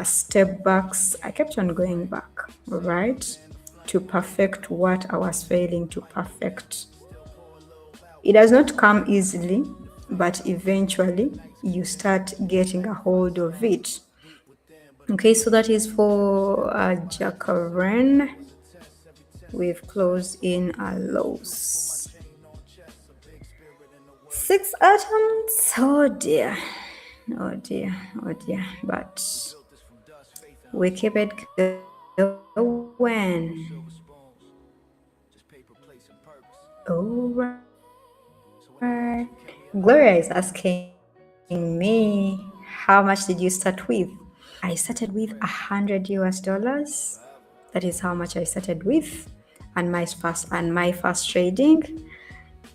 A: step backs. I kept on going back, right? to perfect what I was failing to perfect. It does not come easily, but eventually you start getting a hold of it. Okay, so that is for Jacqueline. We've closed in our lows. 6 atoms. Oh dear. Oh dear. Oh dear. But we keep it going. Alright. Gloria is asking me, how much did you start with? I started with $100. That is how much I started with. And my first trading,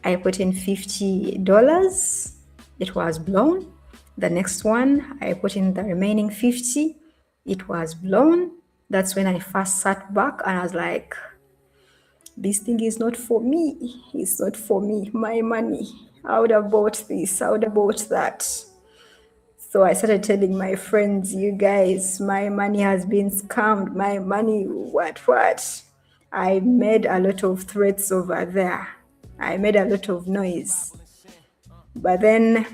A: I put in $50. It was blown. The next one, I put in the remaining 50. It was blown. That's when I first sat back and I was like, this thing is not for me. It's not for me. My money. I would have bought this. I would have bought that. So I started telling my friends, you guys, my money has been scammed. My money, what? I made a lot of threats over there. I made a lot of noise. But then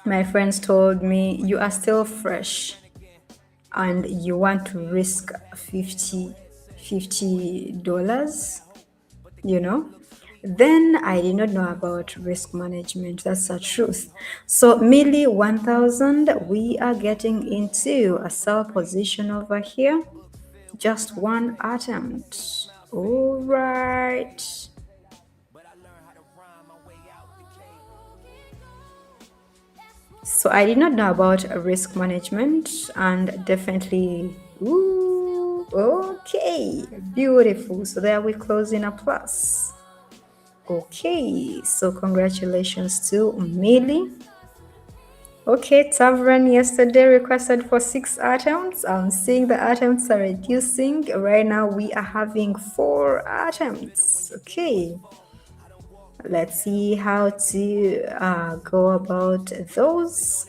A: my friends told me, you are still fresh and you want to risk $50, you know. Then I did not know about risk management. That's the truth. So Millie 1000, we are getting into a sell position over here. Just one attempt. All right. So I did not know about risk management and definitely, ooh, okay, beautiful. So there we close in a plus. Okay, so congratulations to Millie. Okay, Tavern yesterday requested for 6 atoms. I'm seeing the atoms are reducing. Right now we are having 4 atoms. Okay, let's see how to go about those.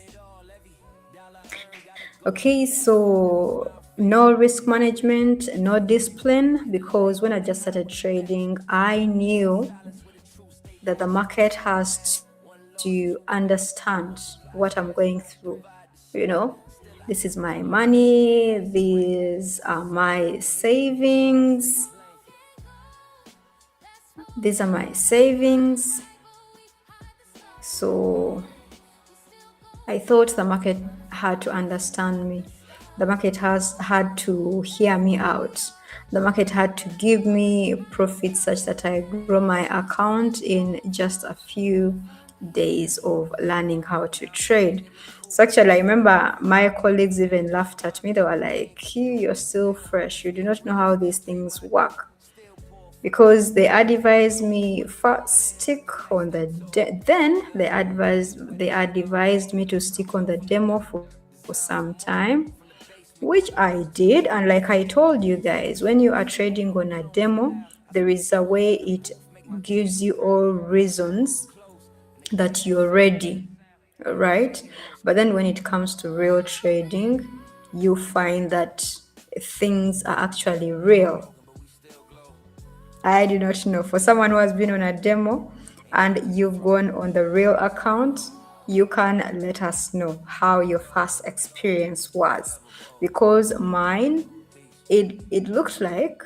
A: Okay, so no risk management, no discipline, because when I just started trading, I knew that the market has to understand what I'm going through. You know, this is my money, these are my savings, these are my savings. So I thought the market had to understand me. The market has had to hear me out. The market had to give me profits such that I grow my account in just a few days of learning how to trade. So actually, I remember my colleagues even laughed at me. They were like, you're still fresh. You do not know how these things work. Because they advised me first stick on the then they advised me to stick on the demo for some time, which I did. And like I told you guys, when you are trading on a demo, there is a way it gives you all reasons that you're ready, right? But then when it comes to real trading, you find that things are actually real. I do not know. For someone who has been on a demo and you've gone on the real account, you can let us know how your first experience was. Because mine, it looked like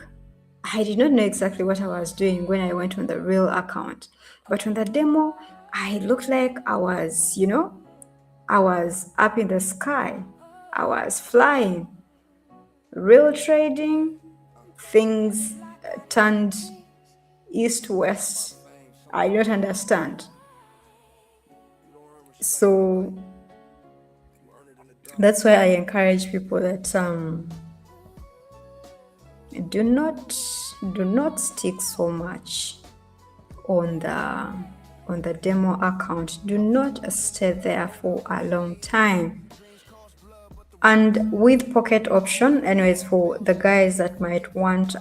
A: I did not know exactly what I was doing when I went on the real account. But on the demo, I looked like I was up in the sky. I was flying. Real trading, things turned east west. I don't understand. So that's why I encourage people that do not stick so much on the demo account. Do not stay there for a long time. And with pocket option, anyways, for the guys that might want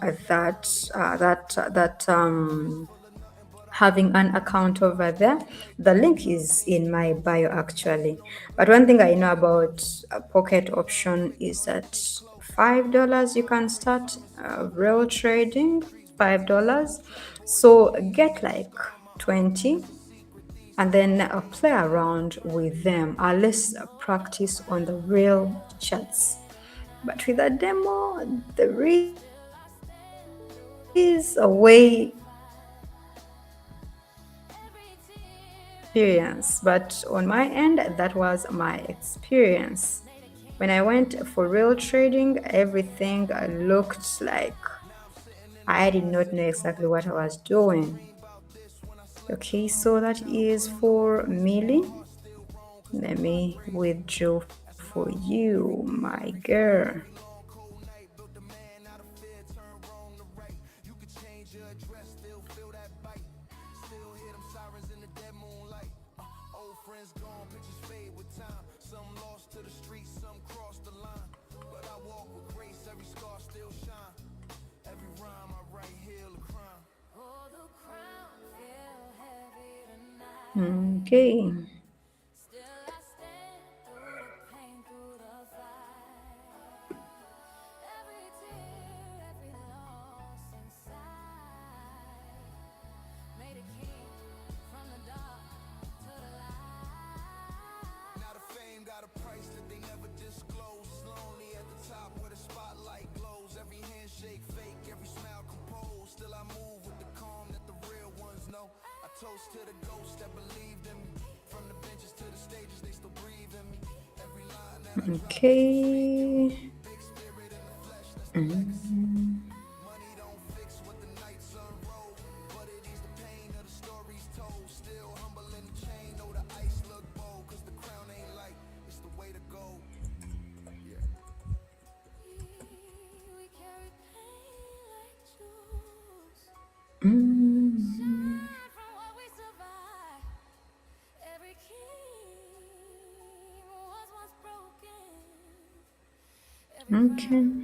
A: having an account over there, the link is in my bio actually. But one thing I know about pocket option is that $5 you can start real trading. $5. So get like 20 and then play around with them. Let's practice on the real charts. But with a demo, there is a way experience. But on my end, that was my experience. When I went for real trading, everything looked like I did not know exactly what I was doing. Okay, so that is for Millie. Let me withdraw for you, my girl. Okay. Okay. Okay.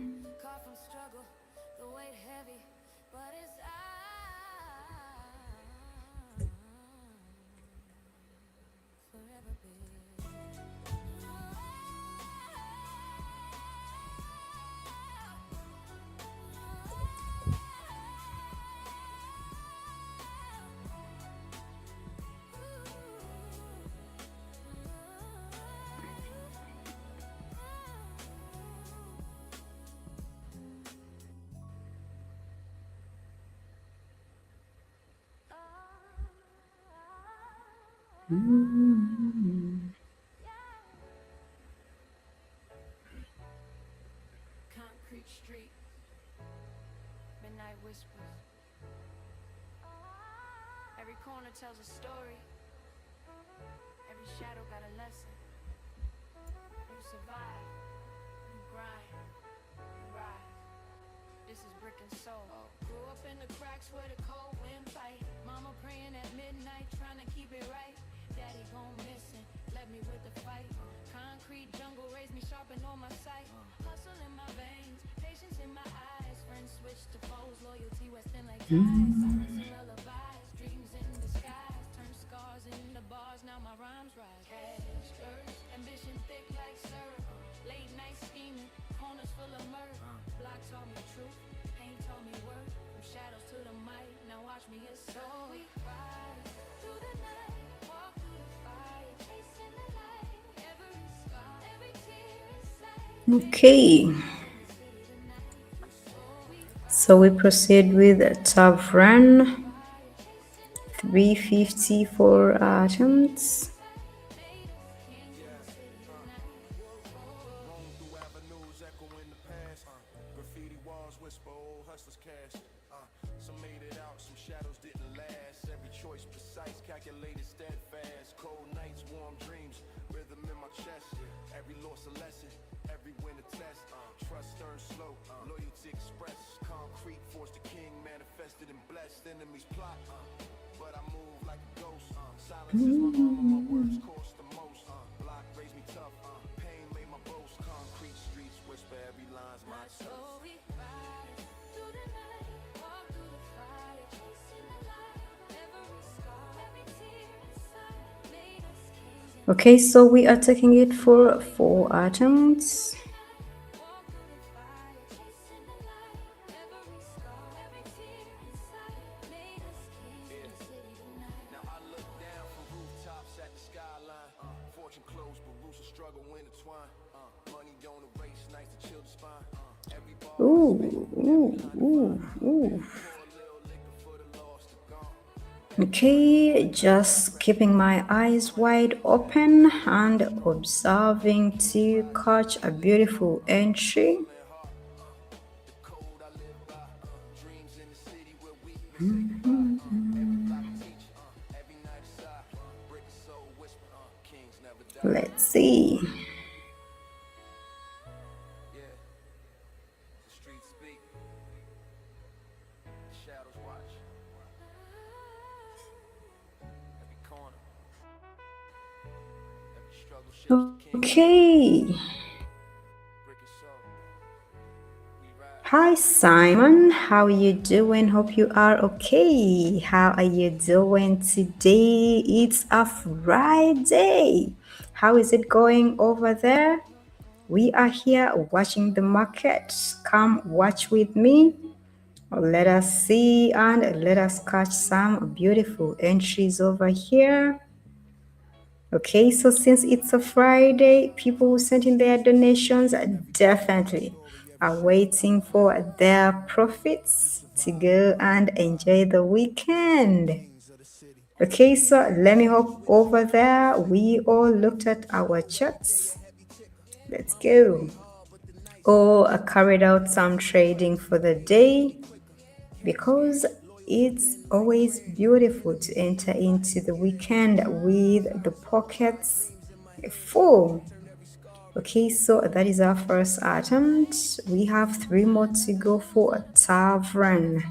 A: Okay. So we proceed with top run 354 atoms. Okay, so we are taking it for 4 atoms. Ooh, ooh, ooh, ooh. Okay, just keeping my eyes wide open and observing to catch a beautiful entry. Let's see. Okay. Hi Simon, how are you doing? Hope you are okay. How are you doing today? It's a Friday. How is it going over there? We are here watching the market. Come watch with me. Let us see and let us catch some beautiful entries over here. Okay, so since it's a Friday, people who sent in their donations definitely are waiting for their profits to go and enjoy the weekend. Okay, so let me hop over there. We all looked at our charts. Let's go. Or carried out some trading for the day because it's always beautiful to enter into the weekend with the pockets full. Okay, so that is our first attempt. We have three more to go for a tavern.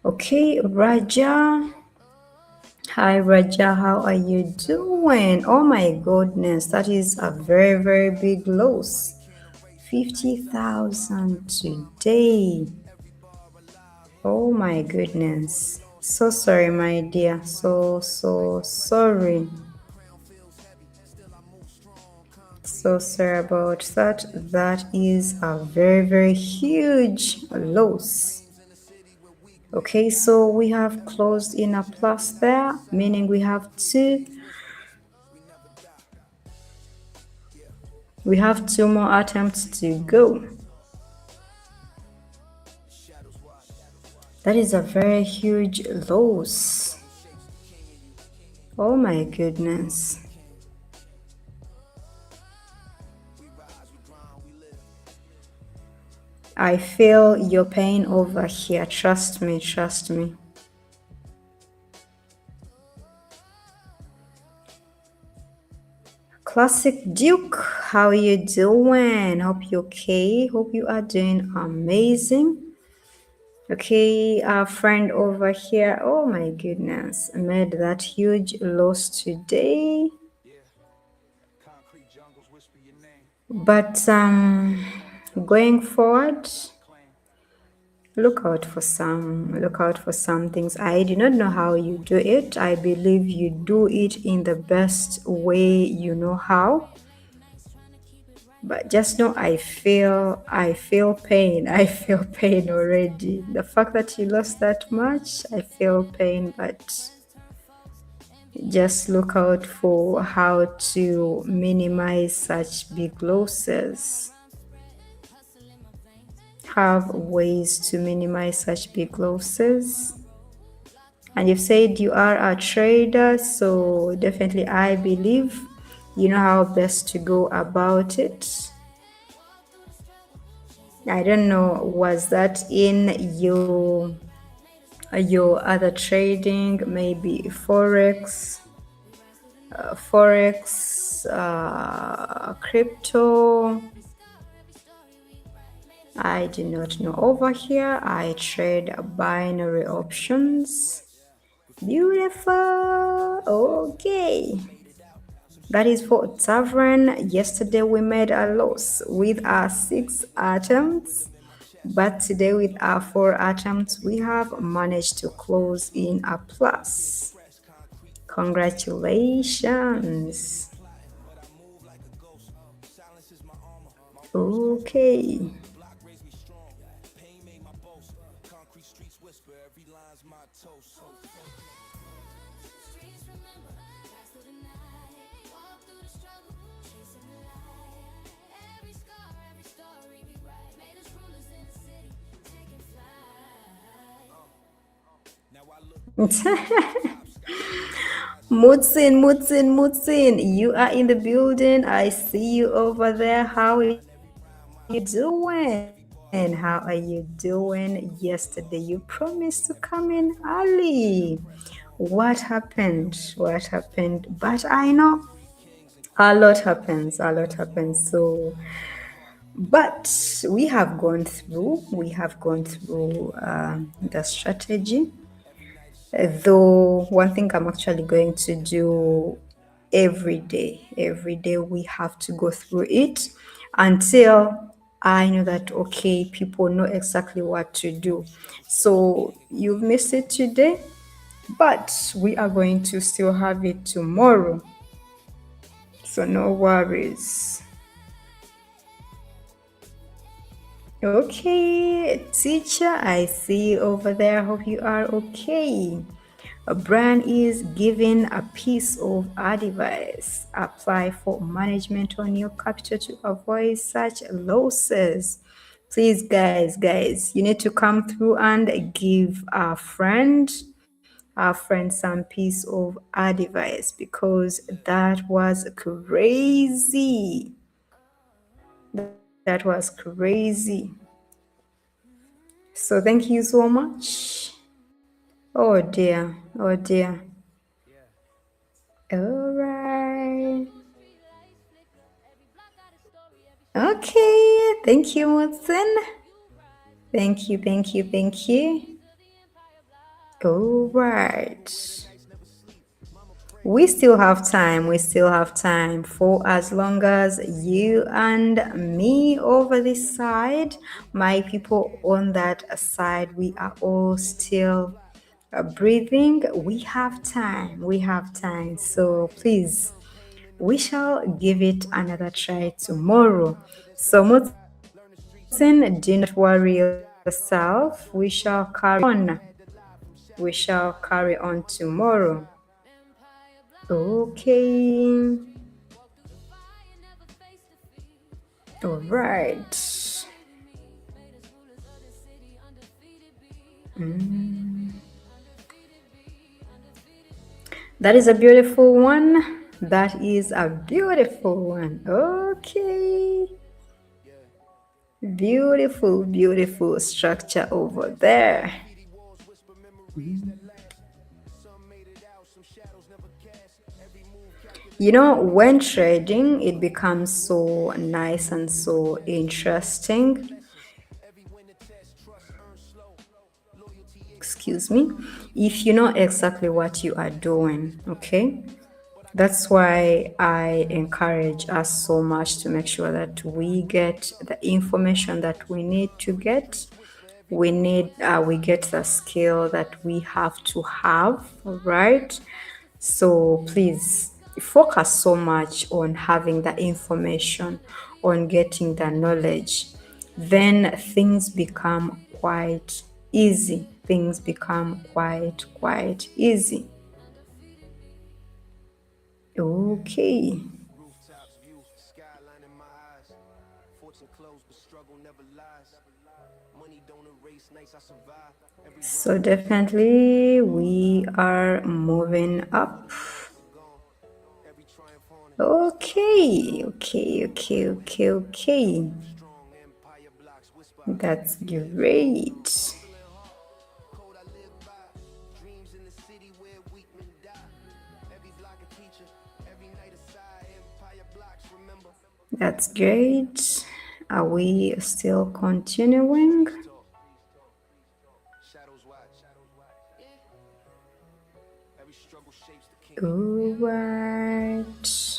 A: Okay, Raja. Hi, Raja. How are you doing? Oh my goodness, that is a very, very big loss. 50,000 today. Oh my goodness. So sorry, my dear. So sorry. So sorry about that. That is a very, very huge loss. Okay, so we have closed in a plus there, meaning we have two more attempts to go. That is a very huge loss. Oh my goodness. I feel your pain over here. Trust me, trust me. Classic Duke, how you doing? Hope you okay. Hope you are doing amazing. Okay, our friend over here. Oh my goodness, made that huge loss today. But going forward, look out for some things. I do not know how you do it. I believe you do it in the best way you know how. But just know I feel pain. I feel pain already. The fact that you lost that much, I feel pain, but just look out for how to minimize such big losses. Have ways to minimize such big losses. And you've said you are a trader, so definitely I believe you know how best to go about it. I don't know, was that in your other trading, maybe crypto? I do not know. Over here, I trade binary options. Beautiful. Okay. That is for Tavern. Yesterday we made a loss with our 6 attempts, but today with our 4 attempts, we have managed to close in a plus. Congratulations. Okay. Mutsin, you are in the building. I see you over there. How are you doing? How are you doing? Yesterday you promised to come in early. What happened? What happened? But I know a lot happens. But we have gone through. The strategy. Though one thing I'm actually going to do every day we have to go through it until I know that okay, people know exactly what to do. So you've missed it today, but we are going to still have it tomorrow. So no worries. Okay, teacher, I see you over there. Hope you are okay. A brand is giving a piece of advice. Apply for management on your capital to avoid such losses. Please, guys, you need to come through and give our friend some piece of advice because that was crazy. That was crazy. So thank you so much. Oh dear, oh dear. All right. Okay, thank you, Watson. Thank you. All right. We still have time for as long as you and me over this side, my people on that side, we are all still breathing. We have time. So please, we shall give it another try tomorrow. So, Mutsin, do not worry yourself. We shall carry on. We shall carry on tomorrow. Okay. All right. That is a beautiful one. That is a beautiful one. Okay. Beautiful structure over there. You know, when trading, it becomes so nice and so interesting. Excuse me. If you know exactly what you are doing, okay? That's why I encourage us so much to make sure that we get the information that we need to get. We get the skill that we have to have, right? So please focus so much on having the information, on getting the knowledge. Then things become quite easy. Things become quite easy. Okay. So definitely we are moving up. Okay, okay, okay, okay, okay. That's great. That's great. Are we still continuing? Alright.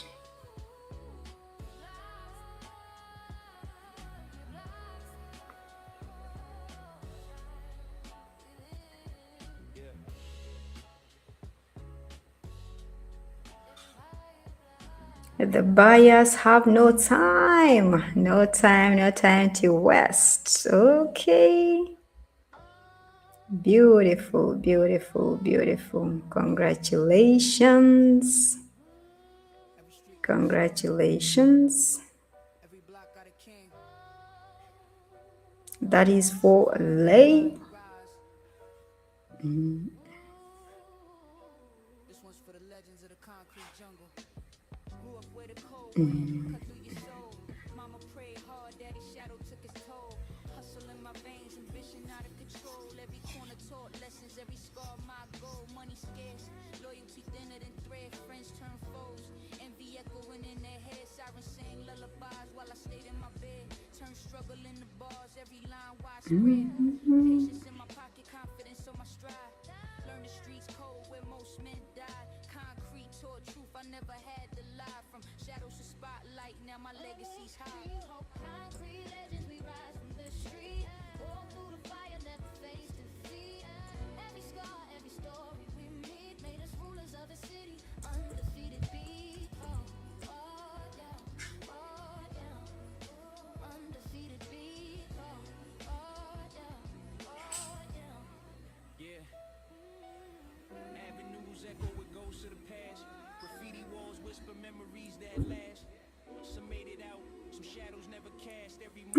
A: The buyers have no time. No time, no time to waste. Okay. Beautiful, beautiful, beautiful. Congratulations. Congratulations. That is for Lay.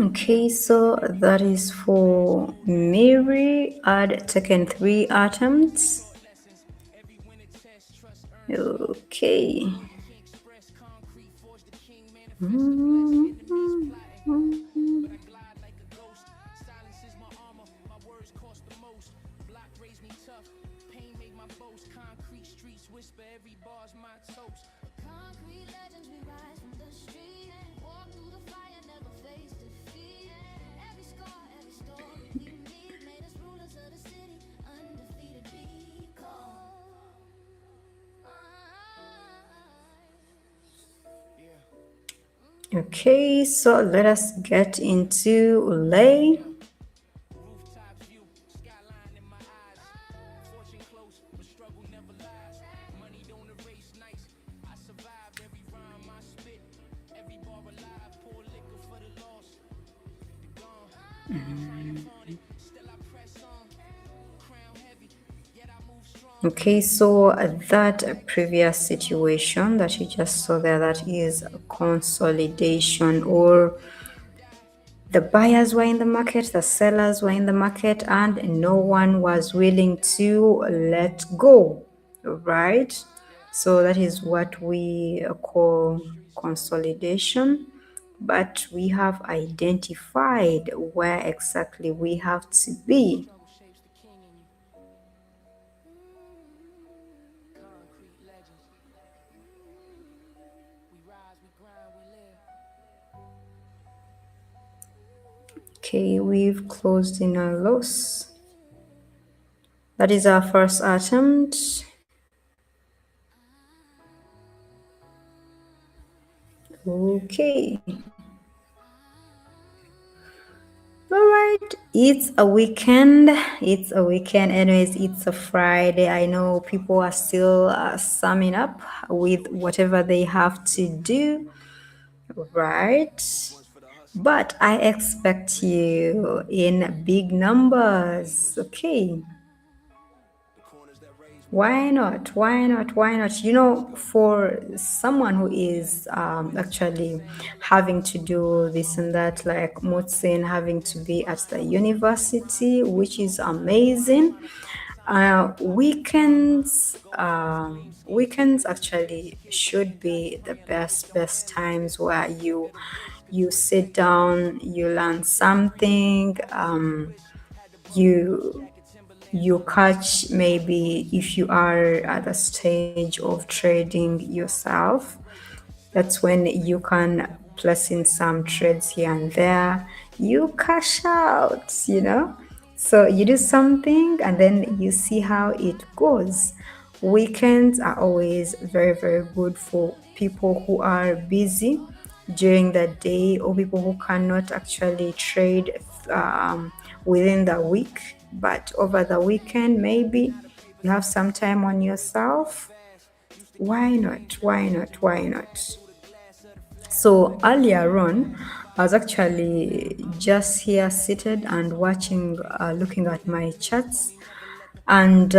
A: Okay, so that is for Mary. I'd taken 3 attempts. Okay. Okay, so let us get into Lay. Okay, so that previous situation that you just saw there, that is consolidation, or the buyers were in the market, the sellers were in the market, and no one was willing to let go, right? So that is what we call consolidation. But we have identified where exactly we have to be. Okay, we've closed in a loss. That is our first attempt. Okay. All right. It's a weekend. It's a weekend. Anyways, it's a Friday. I know people are still summing up with whatever they have to do, right? But I expect you in big numbers. Okay. Why not? Why not? Why not? You know, for someone who is actually having to do this and that, like Mutsin having to be at the university, which is amazing. Weekends actually should be the best times where you sit down, you learn something, you you catch, maybe if you are at the stage of trading yourself, that's when you can plus in some trades here and there, you cash out, you know. So you do something and then you see how it goes. Weekends are always very good for people who are busy during the day, or people who cannot actually trade um, within the week, but over the weekend maybe you have some time on yourself. Why not? Why not? Why not? So earlier on, I was actually just here seated and watching, looking at my charts, and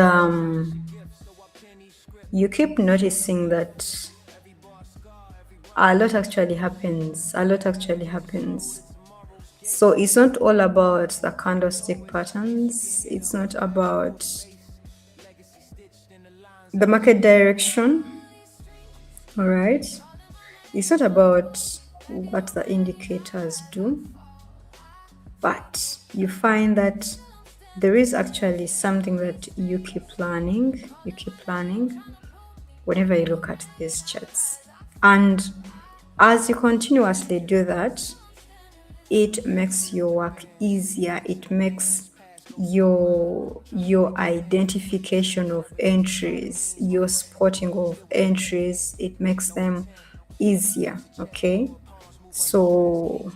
A: you keep noticing that a lot actually happens. A lot actually happens. So it's not all about the candlestick patterns. It's not about the market direction. All right. It's not about what the indicators do, but you find that there is actually something that you keep learning whenever you look at these charts. And as you continuously do that, it makes your work easier. It makes your identification of entries, your spotting of entries, it makes them easier. Okay. So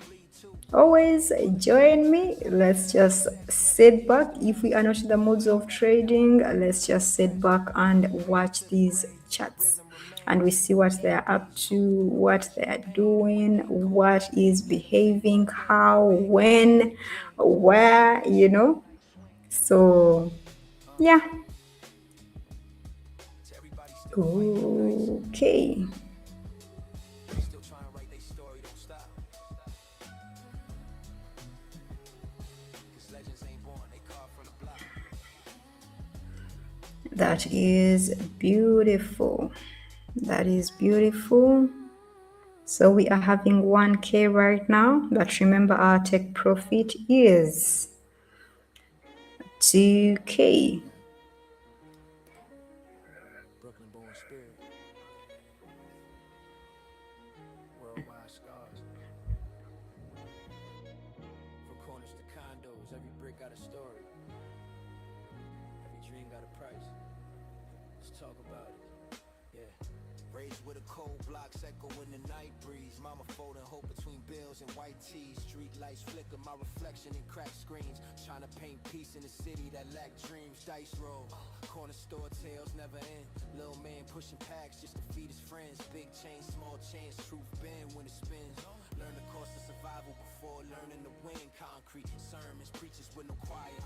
A: always join me. Let's just sit back. If we are not in the moods of trading, let's just sit back and watch these charts. And we see what they're up to, what they're doing, what is behaving, how, when, where, you know. So, yeah.
B: To everybody still fighting them nights,
A: Okay.
B: still trying to write their story, don't stop. Cause legends ain't born, they carved from the block.
A: That is beautiful. That is beautiful. So we are having 1K right now, but remember our take profit is 2K.
B: Brooklyn born spirit, worldwide scars. From corners to condos, every brick got a story. Every dream got a price. Let's talk about it. Yeah. Raised with a cold blocks echo in the night breeze. Mama folding hope between bills and white tees. Street lights flicker my reflection in cracked screens. Trying to paint peace in a city that lacked dreams. Dice roll. Corner store tales never end. Little man pushing packs just to feed his friends. Big change, small chance. Truth bend when it spins. Learn the cost of survival before learning to win. Concrete sermons, preachers with no choir.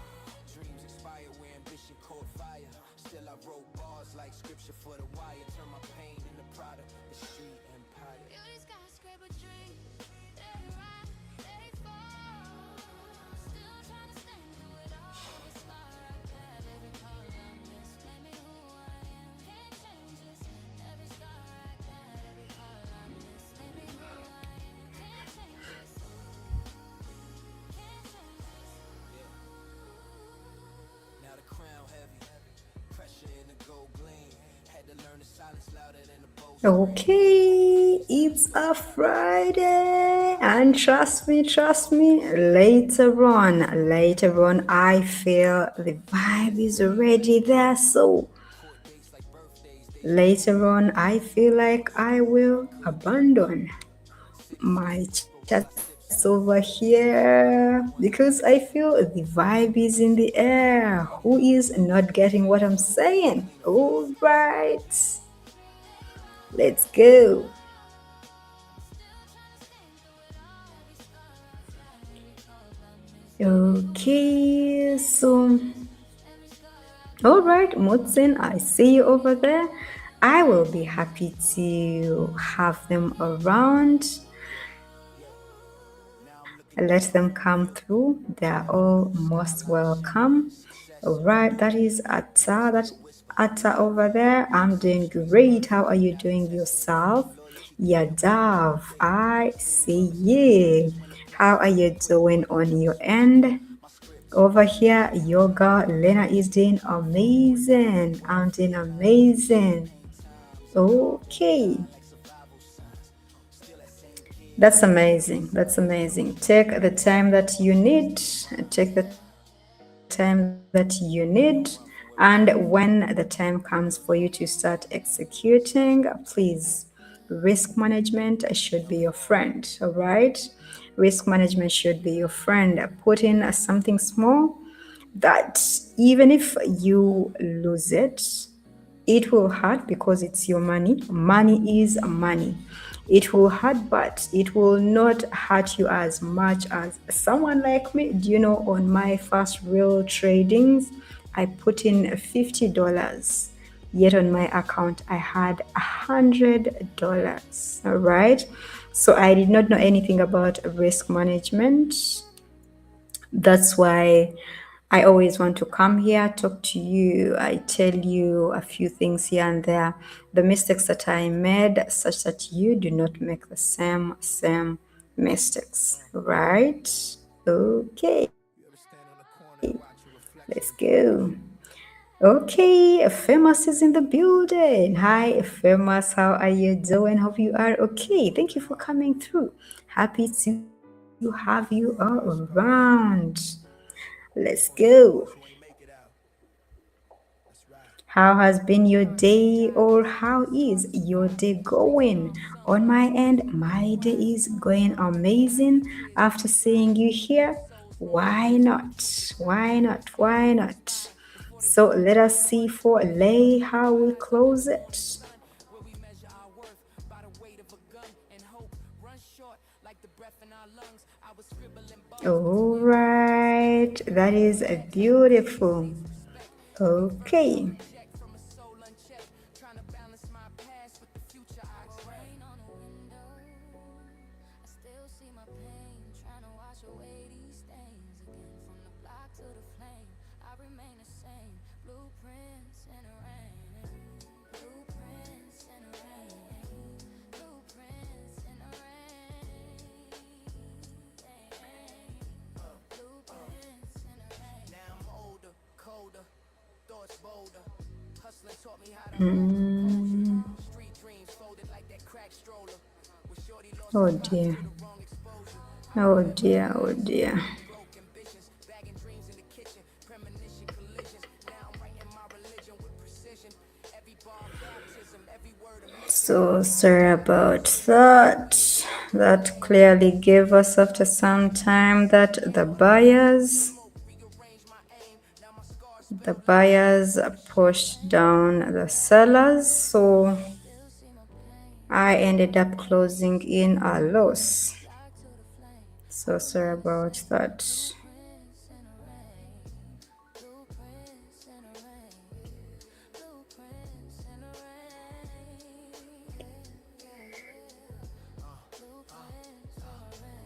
B: Dreams expire where ambition caught fire. Still I wrote bars like scripture for the wire. Turn my pain into product, the street empire.
C: Beauty skyscraper dream, they rise, they fall. Still trying to stand through it all. Every scar I got, every call I miss, made me who I am. Can't change this. Every scar I got, every call I miss, made me who I am. Can't change this. Can't change this.
B: Now the crown heavy, pressure in the gold gleam. Had to learn the silence louder than the bowstring.
A: Okay, it's a Friday, and trust me, later on, I feel the vibe is already there. So
B: Court dates like birthdays, days of
A: later on, I feel like I will abandon
B: cities
A: my
B: lit,
A: chats
B: roadside
A: over
B: sips,
A: here because I feel the vibe is in the air. Who is not getting what I'm saying? All right, let's go. Okay, so All right, Mutsin, I see you over there. I will be happy to have them around. Let them come through. They are all most welcome. All right, that is Atta. That Atta over there. I'm doing great. How are you doing yourself? Yadav, I see you. How are you doing on your end? Over here, yoga, Lena is doing amazing. I'm doing amazing. Okay. That's amazing. That's amazing. Take the time that you need. Take the time that you need. And when the time comes for you to start executing, please, risk management should be your friend. All right? Risk management should be your friend. Put in something small that even if you lose it, it will hurt because it's your money. Money is money. It will hurt, but it will not hurt you as much as someone like me. Do you know, on my first real tradings, I put in $50. Yet on my account, I had $100. All right. So I did not know anything about risk management. That's why I always want to come here, talk to you. I tell you a few things here and there, the mistakes that I made, such that you do not make the same mistakes, right? Okay, let's go. Okay, Famous is in the building. Hi, Famous, how are you doing? Hope you are okay. Thank you for coming through. Happy to have you all around. Let's go. How has been your day, or how is your day going? On my end, my day is going amazing. After seeing you here, why not? Why not? Why not? So let us see for Lay how we close it.
B: Where we measure our worth by the weight of a gun, and hope runs short like the breath in our lungs. I was scribbling bars
A: All
B: between my lines,
A: right,
B: hoping
A: that
B: for
A: is
B: impact. Praise
A: beautiful.
B: leads respect. Every verse I
A: Okay.
B: reject from a soul unchecked, trying to balance my past with the future I expect.
C: Rain on the window. I still see my pain, trying to wash away these stains. Again, from the block to the flame, I remain the same. Blueprints in the rain. Blueprints in the rain. Blueprints in the rain. Blueprints in the rain.
B: Now I'm older, colder, thoughts bolder. Hustling taught me how to hold composure.
A: Mm.
B: Street dreams folded like that crack stroller. When Shorty lost
A: Oh
B: her pops
A: dear.
B: to the wrong exposure. I
A: Oh
B: remember
A: dear. Oh
B: days
A: dear.
B: when broke ambitions, bagging dreams in the kitchen, premonition collisions. Now I'm writing my religion with precision. Every bar baptism, every word a mission.
A: So
B: Lost
A: sorry
B: in the
A: about
B: translation,
A: that.
B: revelation. Every
A: That
B: day
A: clearly
B: another
A: gave
B: flame.
A: us after some
B: Focus on
A: time
B: myself,
A: that
B: ain't running game. Smoke, rearrange my aim. Now my scars
A: the
B: spill pain.
A: buyers
B: Like a shame.
A: pushed down the sellers. So
C: Still see my pain,
A: I ended up closing in a
C: from the
A: loss.
C: block to the flame. I
A: So sorry
C: remain the
A: about
C: same.
A: that.
C: Blueprints in the rain. Blueprints in the rain. Blueprints in the rain. Blueprints in the rain.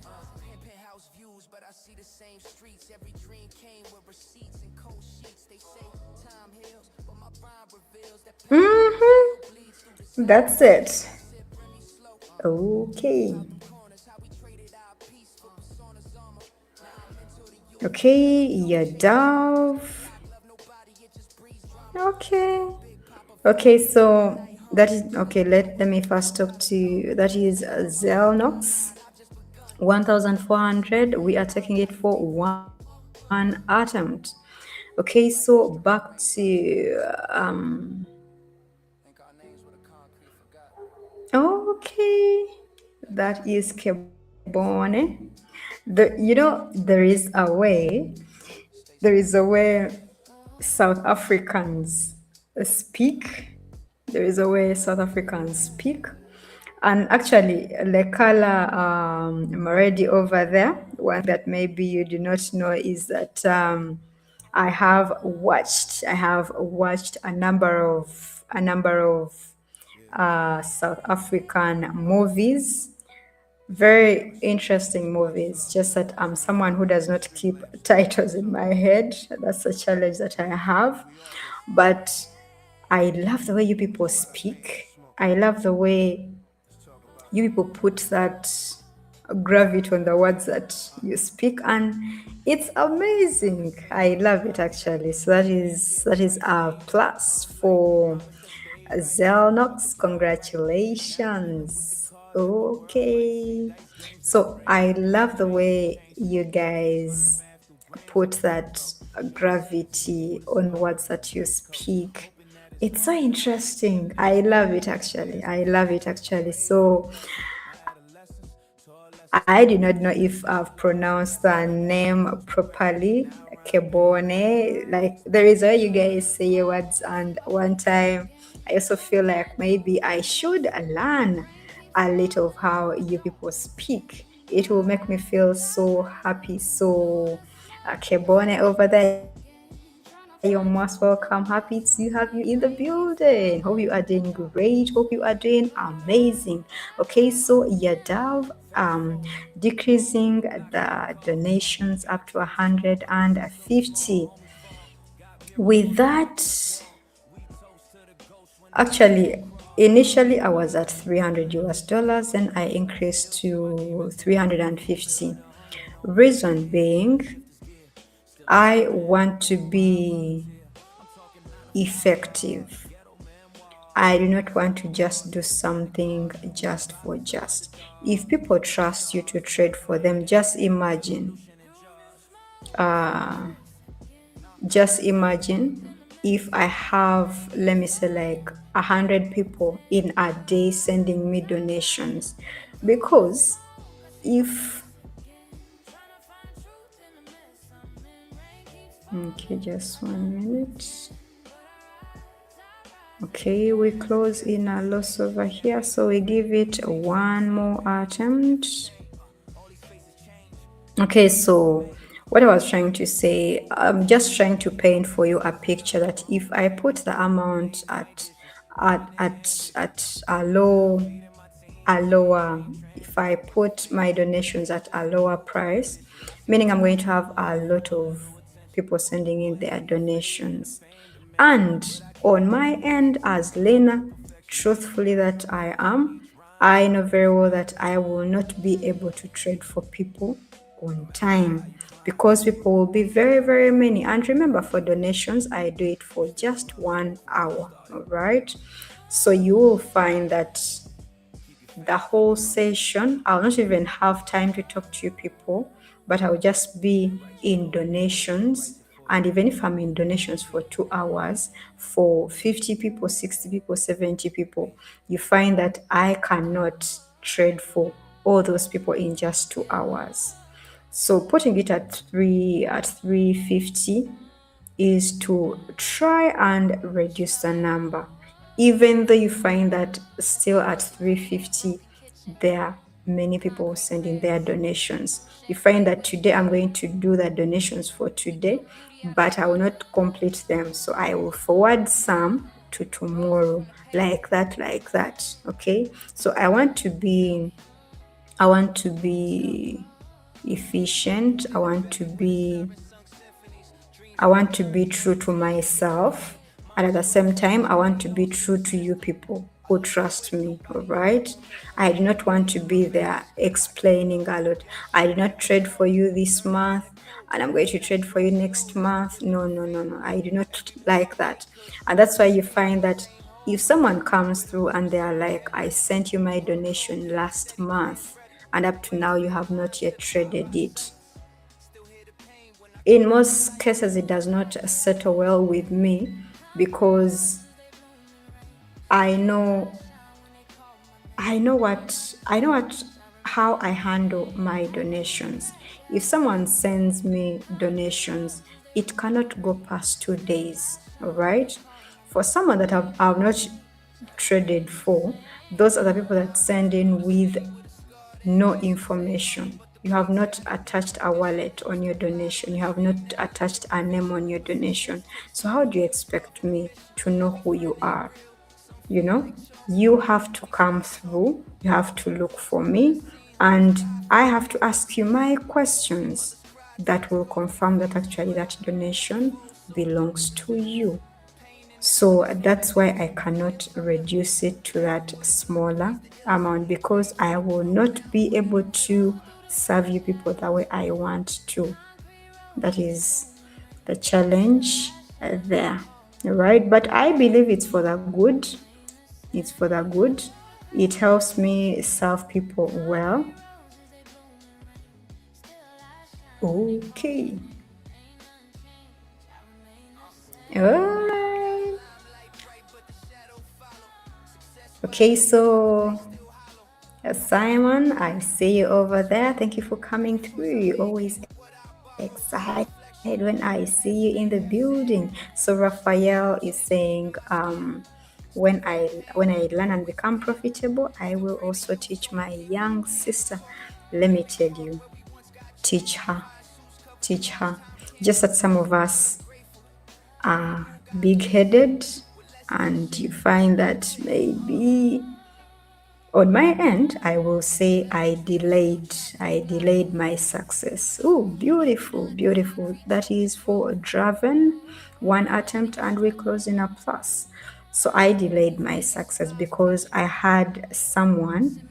B: Penthouse views, but I see the same streets. Every dream came with receipts and cold sheets. They say time heals, but my rhyme reveals that pain
A: Mm-hmm.
B: still bleeds through the
A: That's
B: silence.
A: it.
B: I sip Remy slow,
A: Okay.
B: out the corners. How we traded our peace for personas armor. Now I'm into the youth,
A: Okay,
B: love no
A: your
B: chase drama.
A: dove.
B: Block love nobody, it just breeds drama.
A: Okay.
B: Big Papa
A: Okay,
B: feelings,
A: so
B: midnight
A: that
B: hunger.
A: is okay. Let me first talk to you. That is Zelnox 1400. We are taking it for one attempt. Okay, so back to
B: Think our names with a concrete forgot.
A: okay. That is Kebone. There is a way.
B: Stay
A: There is
B: strong.
A: a way South Africans speak. There is a way South Africans speak. And actually, Lekala Maredi over there, one thing that maybe you do not know is that I have watched a number of South African movies, very interesting movies. Just that I'm someone who does not keep titles in my head. That's a challenge that I have. But I love the way you people speak. I love the way you people put that gravity on the words that you speak, and it's amazing. I love it actually. So that is a plus for Zelnox. Congratulations. Okay, so I love the way you guys put that gravity on words that you speak. It's so interesting. I love it actually. I love it actually. So I do not know if I've pronounced the name properly. Kebone. Like there is a way you guys say words, and one time I also feel like maybe I should learn a little of how you people speak. It will make me feel so happy. So Kebone over there, you're most welcome. Happy to have you in the building. Hope you are doing great. Hope you are doing amazing. Okay, so Yadav, decreasing the donations up to 150. With that, actually, initially I was at 300 US dollars and I increased to 350. Reason being, I want to be effective. I do not want to just do something just for just. If people trust you to trade for them, uh, just imagine if I have, let me say, like 100 people in a day sending me donations. Because if, okay, just 1 minute. Okay, we close in a loss over here, so we give it one more attempt. Okay, so what I was trying to say, I'm just trying to paint for you a picture that if I put the amount at a lower, if I put my donations at a lower price, meaning I'm going to have a lot of people sending in their donations. And on my end, as Lena, truthfully that I know very well that I will not be able to trade for people on time because people will be very, very many. And remember, for donations, I do it for just 1 hour, all right? So you will find that the whole session, I'll not even have time to talk to you people, but I'll just be in donations. And even if I'm in donations for 2 hours, for 50 people, 60 people, 70 people, you find that I cannot trade for all those people in just 2 hours. So putting it at 350 is to try and reduce the number. Even though you find that still at 350, there are many people sending their donations. You find that today I'm going to do the donations for today, but I will not complete them. So I will forward some to tomorrow, like that, like that. Okay. So I want to be efficient. I want to be true to myself, and at the same time I want to be true to you people who trust me, all right? I do not want to be there explaining a lot. I did not trade for you this month and I'm going to trade for you next month. No, no, no, no. I do not like that. And that's why you find that if someone comes through and they are like, I sent you my donation last month and up to now you have not yet traded it, in most cases it does not settle well with me because I know I know what how I handle my donations. If someone sends me donations, it cannot go past 2 days. All right. For someone that I've not traded for, those are the people that send in with no information. You have not attached a wallet on your donation. You have not attached a name on your donation. So how do you expect me to know who you are? You know, you have to come through, you have to look for me, and I have to ask you my questions that will confirm that actually that donation belongs to you. So that's why I cannot reduce it to that smaller amount, because I will not be able to serve you people the way I want to. That is the challenge there, right? But I believe it's for the good. It's for the good. It helps me serve people well. Okay. All right. Okay, so Simon, I see you over there. Thank you for coming through. Always excited when I see you in the building. So Raphael is saying, when I learn and become profitable, I will also teach my young sister. Let me tell you, teach her, teach her. Just that some of us are big-headed, and you find that maybe on my end, I will say I delayed my success. Oh, beautiful, beautiful. That is for Draven, one attempt, and we close in a plus. So I delayed my success because I had someone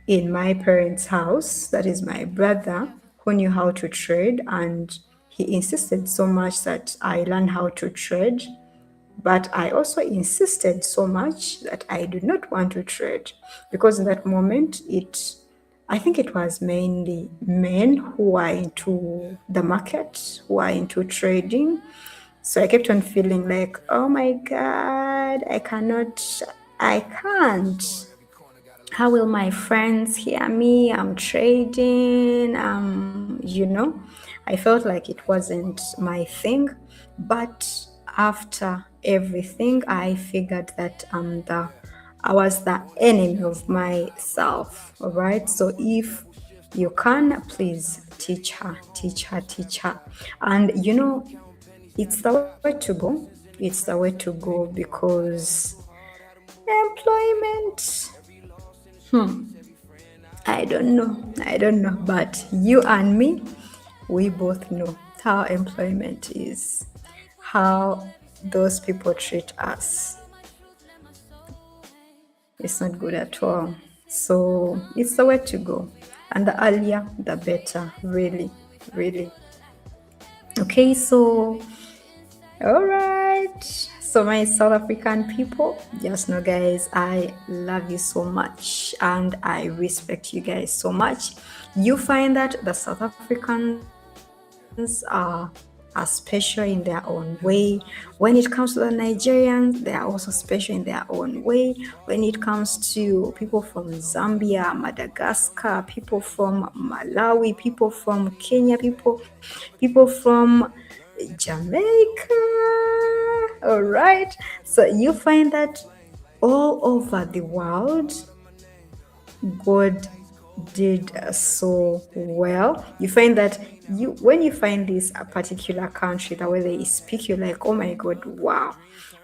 A: in my parents' house, that is my brother, who knew how to trade, and he insisted so much that I learn how to trade. But I also insisted so much that I did not want to trade, because in that moment, I think it was mainly men who are into the market, who are into trading. So I kept on feeling like, oh my God, I can't. How will my friends hear me? I'm trading. I felt like it wasn't my thing. But after everything, I figured that I was the enemy of myself. All right. So if you can, please teach her, teach her, teach her. And it's the way to go. It's the way to go, because employment, I don't know. I don't know. But you and me, we both know how employment is, how those people treat us. It's not good at all. So it's the way to go. And the earlier, the better. Really, really. Okay, so all right. So my South African people, just know guys, I love you so much and I respect you guys so much. You find that the South Africans are special in their own way. When it comes to the Nigerians, they are also special in their own way. When it comes to people from Zambia, Madagascar, people from Malawi, people from Kenya, people from Jamaica. All right. So you find that all over the world, God did so well. You find that when you find this a particular country, the way they speak, you're like, oh my God, wow.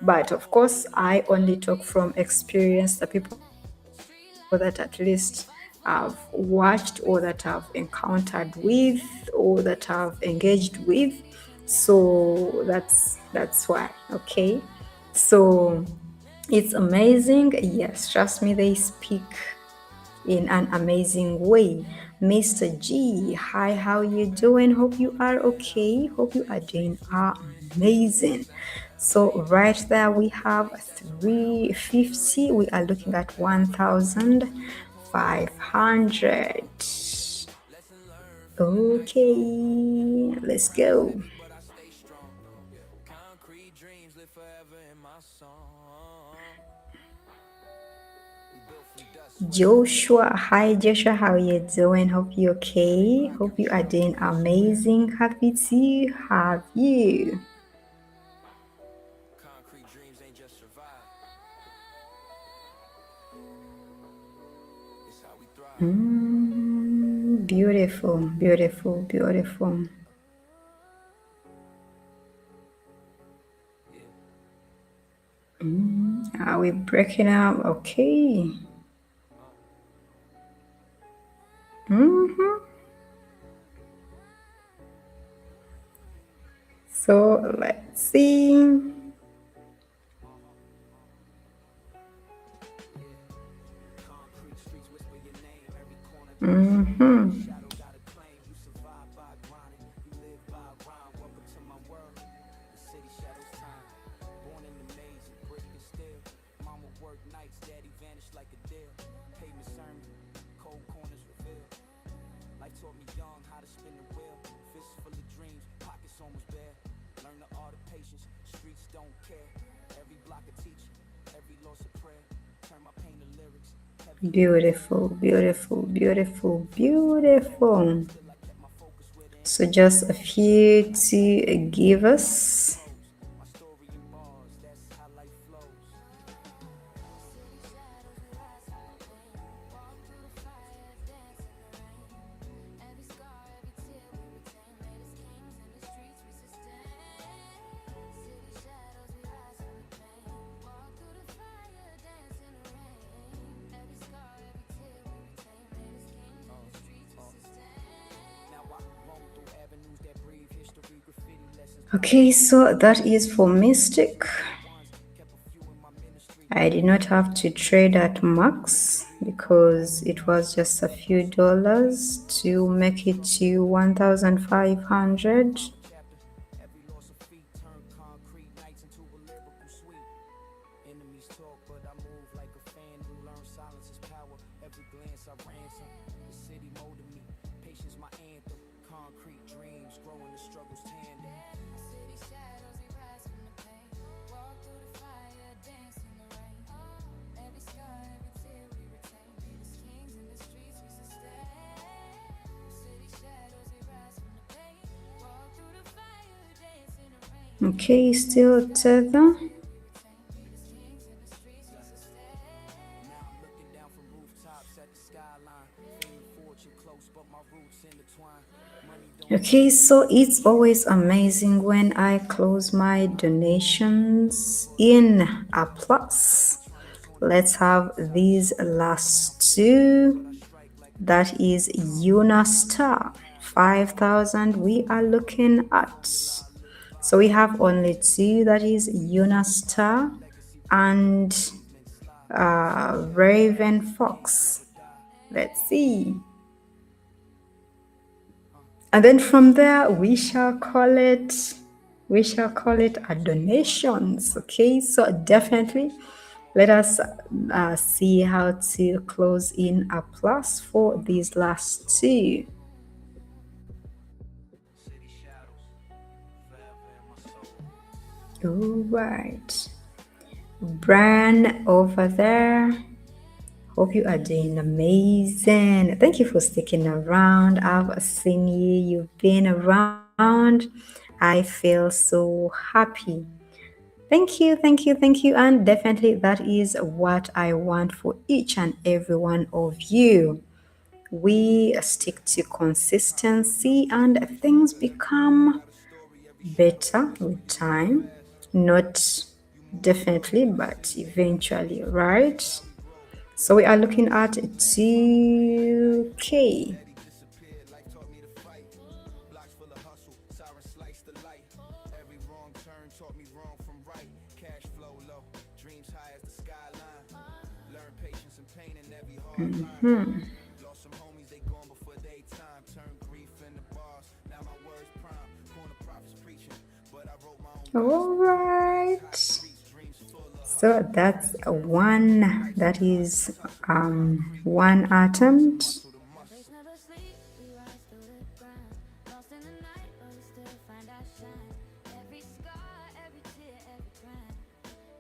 A: But of course, I only talk from experience, the people that at least have watched or that have encountered with or that have engaged with. So that's why. Okay. So it's amazing. Yes, trust me, they speak in an amazing way. Mr. G, hi, how you doing? Hope you are okay. Hope you are doing amazing. So right there we have 350. We are looking at 1,500. Okay, let's go. Joshua, hi Joshua, how you doing? Hope you okay. Hope you are doing amazing. Happy to have you. Beautiful, beautiful, beautiful. Are we breaking up? Okay. Mm-hmm. So let's see.
B: Concrete streets whisper your name, every corner got a flame,
A: Mm-hmm.
B: every shadow got a claim. You survive by grinding, you live by rhyme. Welcome to my world, the city shadows time. Born in the maze of brick and steel. Mama worked nights, daddy vanished like a deal. Pavement sermon, cold corners revealed. Life taught me young how to spin the wheel. Fists full of dreams, pockets almost bare. Learn the art of patience, streets don't care. Every block a teacher, every loss a prayer. Turn my pain to lyrics, heavy like a prayer.
A: Beautiful, beautiful, beautiful, beautiful.
B: Still I kept my focus where the
A: So
B: energy
A: just a
B: flows.
A: few
B: Nights I
A: to
B: prayed,
A: give
B: mornings I
A: us.
B: composed. My story in bars, that's how life flows.
C: City shadows, we rise from the pain. Walk through the fire, dance in the rain. Every scar, every tear we retain. Made us kings in the streets we sustain. City shadows, we rise from the pain. Walk through the fire, dance in the rain. Every scar, every tear we retain. Made us kings in the streets we sustain.
B: Now I roam through avenues that breathe history, graffiti lessons, power
A: Okay,
B: songs.
A: so that
B: Taught
A: is
B: me
A: for
B: to be
A: Mystic.
B: the right ones, kept a few in my ministry.
A: I did not
B: Watch me
A: have to
B: stack
A: trade
B: blessings
A: at
B: like Rubik,
A: max
B: victory in my
A: because
B: presence.
A: it was
B: Every
A: just a
B: step
A: few
B: hustle, faith
A: dollars
B: over
A: to
B: faith.
A: make it
B: Struggle
A: to
B: over grace. Every word
A: 1,500.
B: carve a chapter. Every loss of feet turned concrete nights into a lyrical suite. Enemies talk, but I move like a fan who learns silence is power. Every glance I ransom. The city molded me. Patience my anthem. Concrete dreams growing the struggles tandem.
C: City shadows, we rise from the pain. Walk through the fire, dance in the rain. Every scar, every tear we retain. Made us kings in the streets we sustain. City shadows, we rise from the pain. Walk through the fire, dance in the rain.
A: Okay,
C: Every
A: still
C: scar, every
A: tether.
C: tear we retain. Made us kings in the streets we sustain.
B: Now I'm looking down from rooftops at the skyline. Fame and fortune close, but my roots intertwine. Money don't
A: Okay,
B: move me,
A: so it's
B: emotions
A: always
B: do.
A: amazing
B: Quiet
A: when I
B: strength,
A: close
B: peace of
A: my
B: mind. Looking
A: donations
B: for a
A: in
B: reason to
A: a
B: rise.
A: plus.
B: Every trauma's on the
A: Let's
B: rise.
A: have
B: Silence
A: these
B: on my ground
A: last
B: fear. But
A: two.
B: I strike like a
A: That
B: king.
A: is
B: Concrete
A: Unastar.
B: every path I follow.
A: 5,000 we are looking at.
B: Formula I live by.
A: So we have only
B: Faith over
A: two, that
B: fear.
A: is
B: Survival,
A: Unastar
B: legacy rise.
A: and
B: Movement slide. City shadows
A: Raven
B: rise. Kings
A: Fox.
B: never die.
A: Let's see. And then from there, we shall call it a donations. Okay, so definitely let us see how to close in a plus for these last two.
B: City shadows, forever in my soul.
A: All right, Bran over there. Hope you are doing amazing. Thank you for sticking around. I've seen you, you've been around. I feel so happy. Thank you, thank you, thank you. And definitely, that is what I want for each and every one of you. We stick to consistency and things become better with time. Not definitely, but eventually, right? So we are looking at 2K.
B: Daddy disappeared, life taught me to fight. Blocks full of hustle, siren slice the light. Every wrong turn taught me wrong from right. Cash flow low, dreams high as the skyline. Learn patience and pain in every hard line. Lost some homies, they gone before they time. Turn grief into bars, now my words prime. Corner prophets preaching, but I wrote my own
A: All
B: gospel. Eyes high
A: right.
B: streets, dreams full of
A: So
B: hustle.
A: that's
B: Every
A: a
B: step hard,
A: one.
B: nights
A: That
B: of
A: is
B: conscious hustle. Concrete
A: one
B: every path,
A: attempt.
B: muscle to
C: Our faith
B: muscle.
C: never sleep, we rise through the grind. Lost in the night, but we still find our shine. Every scar, every tear, every crime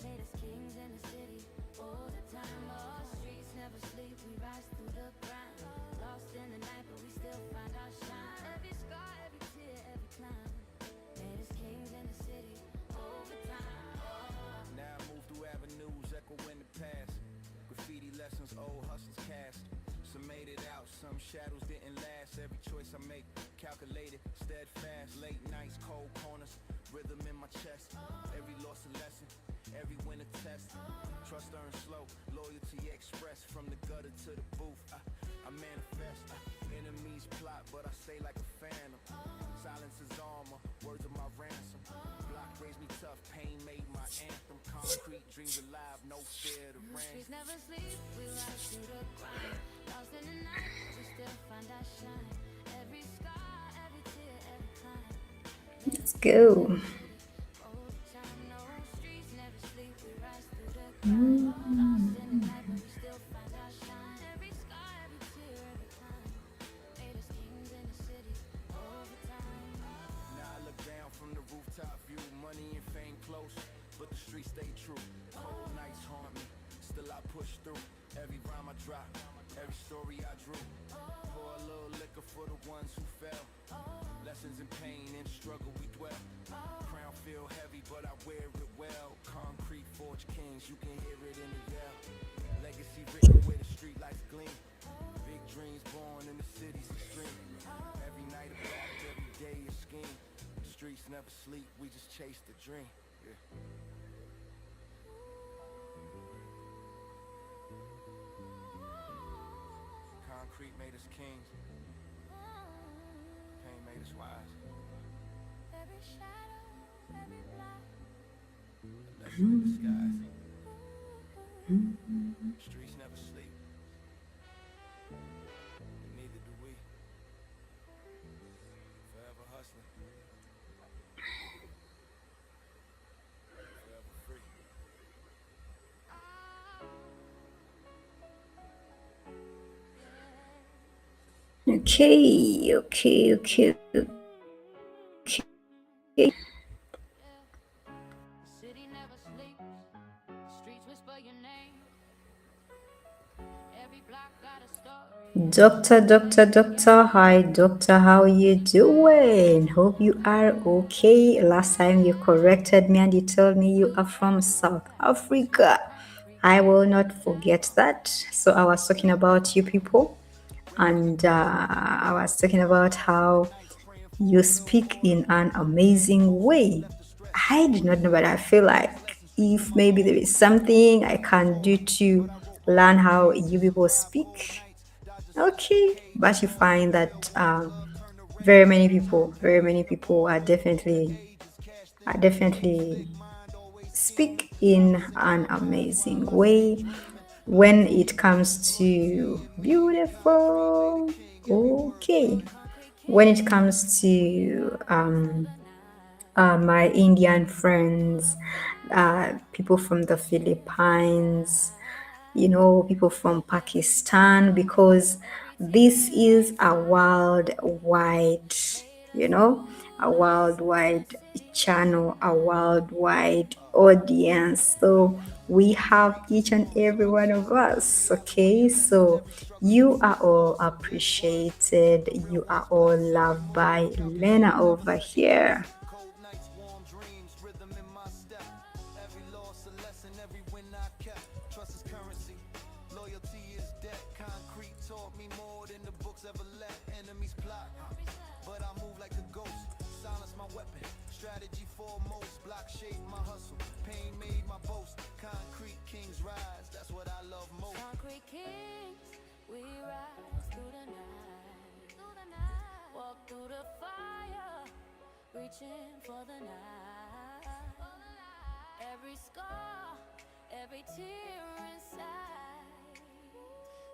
C: made us kings in the city all the time. Our streets never sleep, we rise through the grind. Lost in the night, but we still find our shine. Every scar, every tear, every climb made us kings in the city all the time.
B: Now I move through avenues, echo in the past. Graffiti lessons, old hustles cast. Some made it out, Shadows didn't last, every choice I make calculated, steadfast. Late nights, cold corners, rhythm in my chest. Every loss a lesson, every win a test. Trust earned slow, loyalty expressed. From the gutter to the booth, I manifest. Enemies plot, but I stay like a phantom. Silence is armor, words of my ransom. Block raised me tough, pain made my anthem. Concrete dreams alive, no fear to
C: The
B: rain.
C: streets never sleep, we rise through the grind. Lost in the night, we still find our shine. Every scar, every tear, every climb. Made
A: Let's
C: us kings in
A: go.
C: the city. Over time, no streets never sleep, we rise through the grind. Lost in the night, but we still find our shine. Every scar, every tear, every climb. Made us kings in the city. Over time.
B: Now I look down from the rooftop view. Money and fame close, but the streets stay true. Cold nights haunt me, still I push through. Every rhyme I drop, every story I drew. Pour a little liquor for the ones who fell. Lessons in pain and struggle we dwell. Crown feel heavy, but I wear it well. Concrete forge kings, you can hear it in the yell. Legacy written where the street lights gleam. Big dreams born in the city's extreme. Every night a battle, every day a scheme. The streets never sleep, we just chase the dream. Yeah. Concrete made us kings, pain made us wise.
C: Every shadow, every block.
B: A lesson in disguise. Streets never sleep, and neither do we. Forever hustling, forever free.
A: Okay, okay, okay, okay.
C: The city never sleeps. The streets whisper your name. Every block got a story. Every
A: Doctor, hi, doctor, how you doing? Hope you are okay. Last time you corrected me and you told me you are from South Africa. I will not forget that. So I was talking about you people, and I was talking about how you speak in an amazing way. I did not know, but I feel like if maybe there is something I can do to learn how you people speak, okay. But you find that very many people are definitely speak in an amazing way when it comes to beautiful. Okay, when it comes to my Indian friends, people from the Philippines, people from Pakistan, because this is you know, a worldwide channel, a worldwide audience. So we have each and every one of us. Okay, so you are all appreciated. You are all loved by Lena over here.
B: Cold nights, warm dreams, rhythm in my step. Every loss a lesson, every win I kept. Trust is currency, loyalty is debt. Concrete taught me more than the books ever let. Enemies plot, but I move like a ghost. Silence my weapon, strategy foremost. Block shape my hustle, pain made my boast. Concrete kings rise, that's what I love most.
C: concrete kings, we rise through the night. Walk through the fire, reaching for the night. Every scar, every tear inside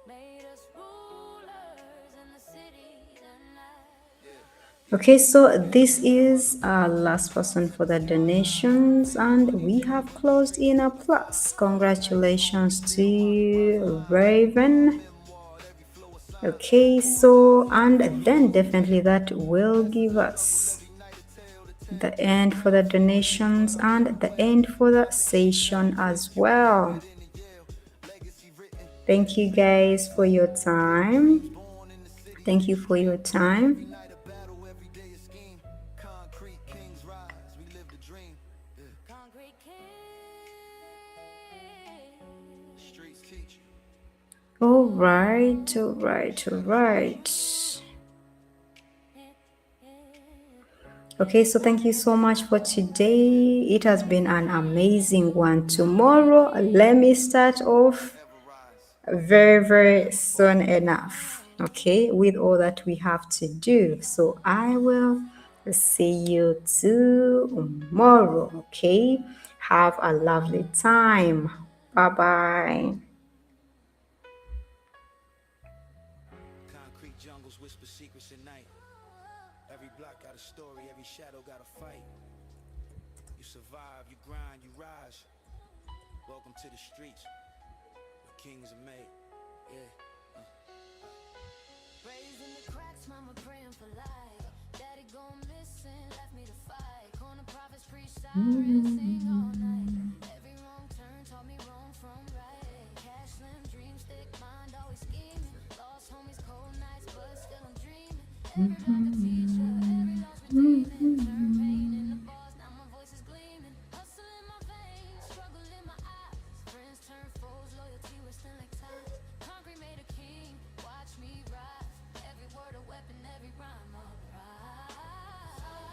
C: made us rulers in the city tonight.
A: Okay, so this is our last person for the donations, and we have closed in a plus. Congratulations to you, Raven. Okay, so and then definitely that will give us the end for the donations and the end for the session as well. Thank you guys for your time. Thank you for your time.
B: Night of battle, every day a scheme. Concrete kings rise, we live the dream.
C: Concrete king.
B: Streets teach.
A: All right, all right, all right. Okay, so thank you so much for today. It has been an amazing one. Tomorrow, let me start off very, very soon enough. Okay, with all that we have to do. So I will see you tomorrow. Okay, have a lovely time. Bye bye.
B: Concrete jungles whisper secrets at night. Every block got a story, every shadow got a fight. You survive, you grind, you rise. Welcome to the streets, where kings are made. Yeah.
C: Raised in the cracks, mama praying for light. Daddy gone missing, left me to fight. Corner prophets preach sirens, sing all night. Every wrong turn taught me wrong from right. Cash slim, dreams thick, mind always scheming. Lost homies, cold nights, but still I'm dreaming. Every mark a teacher, every loss redeeming. Turn pain into boss, now my voice is gleaming. Hustle in my veins, struggle in my eyes. Friends turn foes, loyalty was still like time. Concrete made a king, watch me rise. Every word a weapon, every rhyme a prize.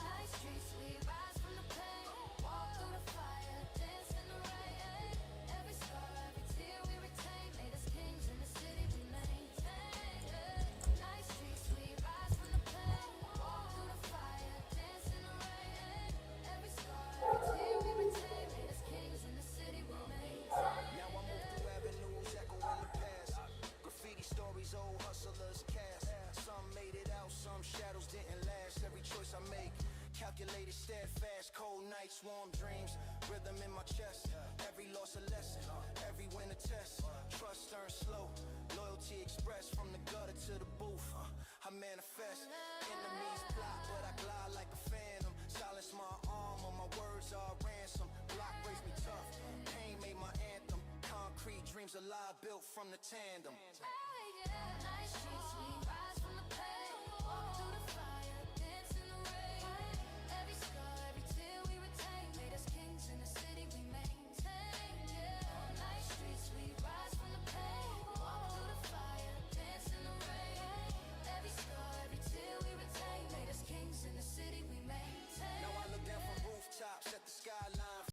C: Night streets, we rise from the pain. Walk through the fire, dance in the rain. Every scar, every tear we retain. Made us kings in the city we maintain. Night streets, we rise from the pain. Walk through the fire, dance in the rain. Every scar, every tear we retain. Made us kings in the city we maintain.
B: Now I move through avenues, echoing the past. Graffiti stories, old hustlers cast. Some made it out, some shadows didn't last. Every choice I make, calculated, steadfast. Cold nights, warm dreams, rhythm in my chest. Every loss a lesson, every win a test. Trust turns slow, loyalty expressed from the gutter to the booth. I manifest, enemies plot, but I glide like a phantom. Silence my armor, my words are ransom. Block raised me tough, pain made my anthem. Concrete dreams alive, built from the tandem.
C: Oh, yeah.